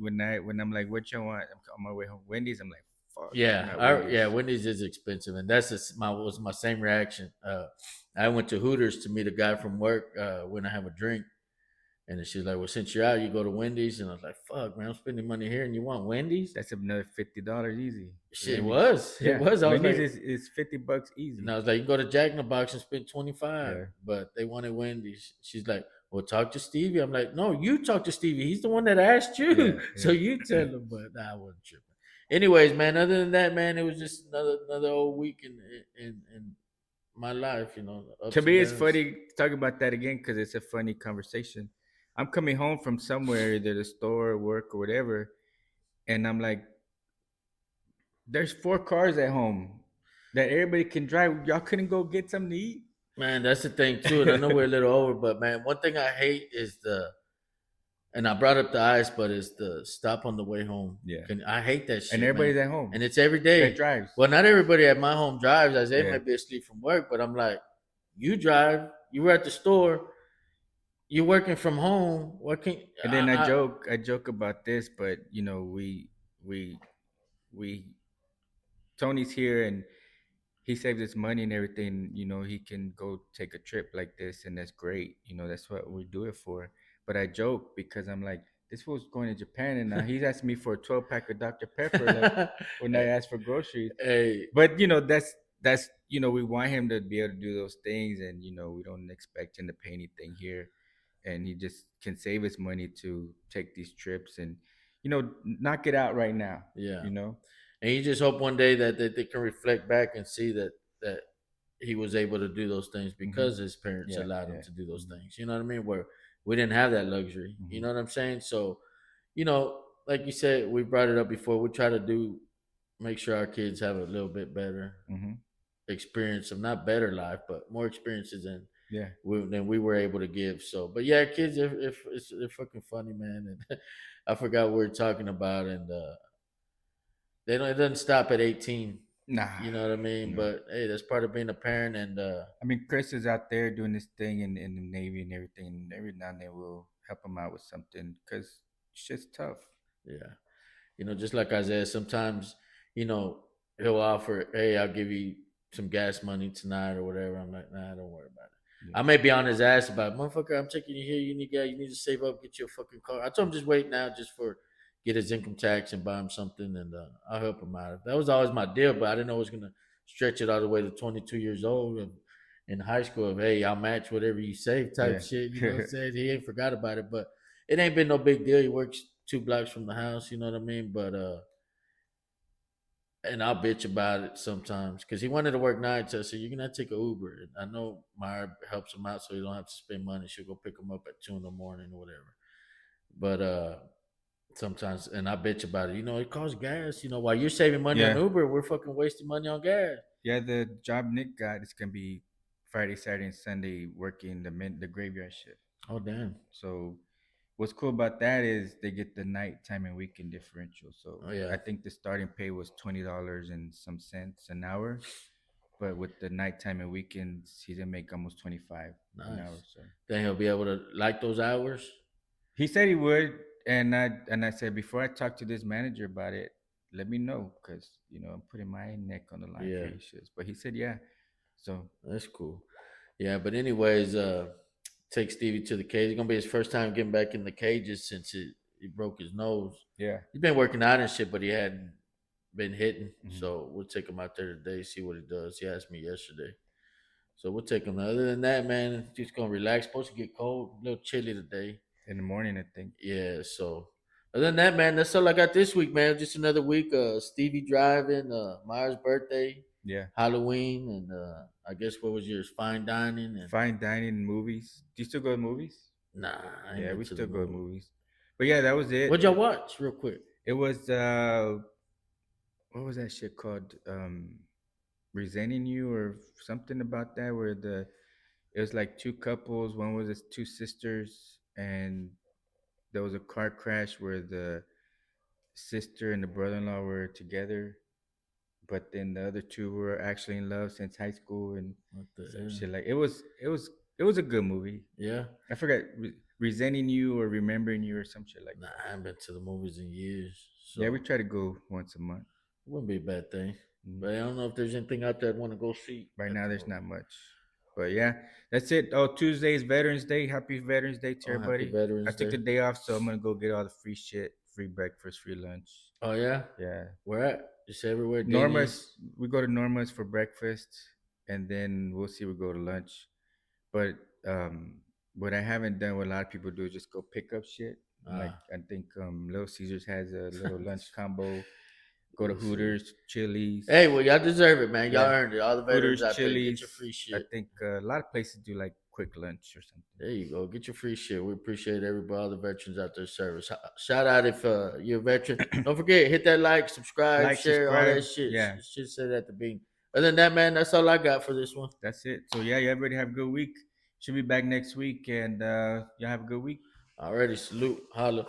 I'm like, what you want? I'm on my way home. Wendy's, I'm like, fuck. Yeah, Wendy's is expensive, and that's was my same reaction. I went to Hooters to meet a guy from work when I have a drink, And then she's like, "Well, since you're out, you go to Wendy's." And I was like, "Fuck, man, I'm spending money here, and you want Wendy's?" That's another $50 easy. Shit, Wendy's. it Yeah, was. I was Wendy's like, is $50 and easy. I was like, "You go to Jack in the Box and spend 25, Yeah, but they wanted Wendy's." She's like, "Well, talk to Stevie." I'm like, "No, you talk to Stevie. He's the one that asked yeah, you, so you tell yeah. him." But nah, I wasn't tripping. Anyways, man. Other than that, man, it was just another old week in my life. You know, the To ups and me, it's downs. funny talking about that again because it's a funny conversation. I'm coming home from somewhere, either the store, work, or whatever, and I'm like, "There's 4 cars at home that everybody can drive. Y'all couldn't go get something to eat." Man, that's the thing too. And I know we're a little over, but man, one thing I hate is and I brought up the ice, but it's the stop on the way home. Yeah, I hate that and shit, man. everybody's at home And it's every that day. drives. Well, not everybody at my home drives, as they Yeah, might be asleep from work, but I'm like, you drive, you were at the store, you're working from home. What can and then I joke about this, but we we Tony's here and he saves his money and everything. He can go take a trip like this, and that's great. That's what we do it for. But I joke because I'm like, this fool's going to Japan, and now he's asking me for a 12 pack of Dr. Pepper, like when I ask for groceries. hey, But that's we want him to be able to do those things, and we don't expect him to pay anything here, and he just can save his money to take these trips and knock it out right now. yeah. You know. And you just hope one day that they can reflect back and see that he was able to do those things Hmm. because his parents Yeah. allowed him Yeah. to do those Hmm. things. You know what I mean? Where we didn't have that luxury. You Hmm. know what I'm saying? So, like you said, we brought it up before. We try to make sure our kids have a little bit better Hmm. experience of not better life, but more experiences Yeah. than we were able to give. So, but yeah, kids, if it's they're fucking funny, man. And I forgot what we are talking about, and they don't. It doesn't stop at 18. Nah. You know what I mean? No. But hey, that's part of being a parent, and I mean, Chris is out there doing this thing in the Navy and everything, and every now and then we'll help him out with something because shit's tough. yeah, just like Isaiah, sometimes he'll offer, "Hey, I'll give you some gas money tonight or whatever." I'm like, "Nah, don't worry about it." Yeah. I may be on his ass about, "Motherfucker, I'm taking you here. You need gas. You need to save up, get you a fucking car." I told him just wait now, just for get his income tax and buy him something, and I'll help him out. That was always my deal, but I didn't know I was gonna stretch it all the way to 22 years old in high school. Of, hey, I'll match whatever you save type Yeah. shit. You know what I'm saying? He ain't forgot about it, but it ain't been no big deal. He works 2 blocks from the house. You know what I mean? But and I'll bitch about it sometimes because he wanted to work nights. I said, "You're gonna take a Uber." And I know Maya helps him out so he don't have to spend money. She'll go pick him up at 2 in the morning or whatever. But sometimes, and I bitch about it. It costs gas. While you're saving money on Yeah. Uber, we're fucking wasting money on gas. Yeah. The job Nick got is gonna be Friday, Saturday, and Sunday working the graveyard shift. Oh damn. So what's cool about that is they get the nighttime and weekend differential. So Oh I yeah. think the starting pay was $20 and some cents an hour, but with the nighttime and weekends, he's gonna make almost 25 an hour. Nice. So Then he'll be able to like those hours. he said he would, and I said before I talk to this manager about it, let me know because I'm putting my neck on the line for Yeah, these shits. But he said yeah. So that's cool. Yeah, but anyways, take Stevie to the cage. It's gonna be his first time getting back in the cages since he broke his nose. yeah. He's been working out and shit, but he hadn't been hitting. Hmm. So we'll take him out there today, see what he does. He asked me yesterday. So we'll take him. Other than that, man, just gonna relax. Supposed to get cold, a little chilly today. In the morning, I think. Yeah, so other than that, man, that's all I got this week, man. Just another week. Stevie driving, Myers' birthday, Yeah. Halloween, and I guess what was yours? Fine dining and Fine dining, movies. Do you still go to movies? nah, I ain't Yeah, been we to the still go to movie. movies. But yeah, that was it. What'd y'all watch, real quick? It was what was that shit called? Resenting You or something about that, where it was like two couples. One was his two sisters, and there was a car crash where the sister and the brother-in-law were together, but then the other two were actually in love since high school and What the some hell? shit. Like it was a good movie. Yeah, I forgot Resenting You or Remembering You or some shit like nah, that. I haven't been to the movies in years, Yeah, we so try to go once a month. it wouldn't be a bad thing. Mhm. But I don't know if there's anything out there I'd want to go see Right at now, the there's movie. not much. But yeah, that's it. Oh, Tuesday is Veterans Day. Happy Veterans Day to Oh, happy everybody. I Veterans took the Day. day off, so I'm gonna go get all the free shit, free breakfast, free lunch. Oh yeah, Yeah, where at? Just everywhere. Norma's. Denny's. We go to Norma's for breakfast, and then we'll see. We go to lunch. But what I haven't done, what a lot of people do, is just go pick up shit. Like Ah, I think Little Caesars has a little lunch combo. Go to let's see. Hooters, Chili's. Hey, well, y'all deserve it, man. Y'all Yeah, earned it. All the veterans Hooters, out there, get your Chili's. free I shit. think a lot of places do like quick lunch or something. There you go. Get your free shit. We appreciate everybody, all the veterans out there service. Shout out if you're a veteran. Don't forget, hit that like, subscribe, Like, share, all that subscribe. shit. Yeah, Should say that at the beginning. Other than that, man, that's all I got for this one. that's it. So yeah, everybody have a good week. Should be back next week, and y'all have a good week. Already salute. Holla.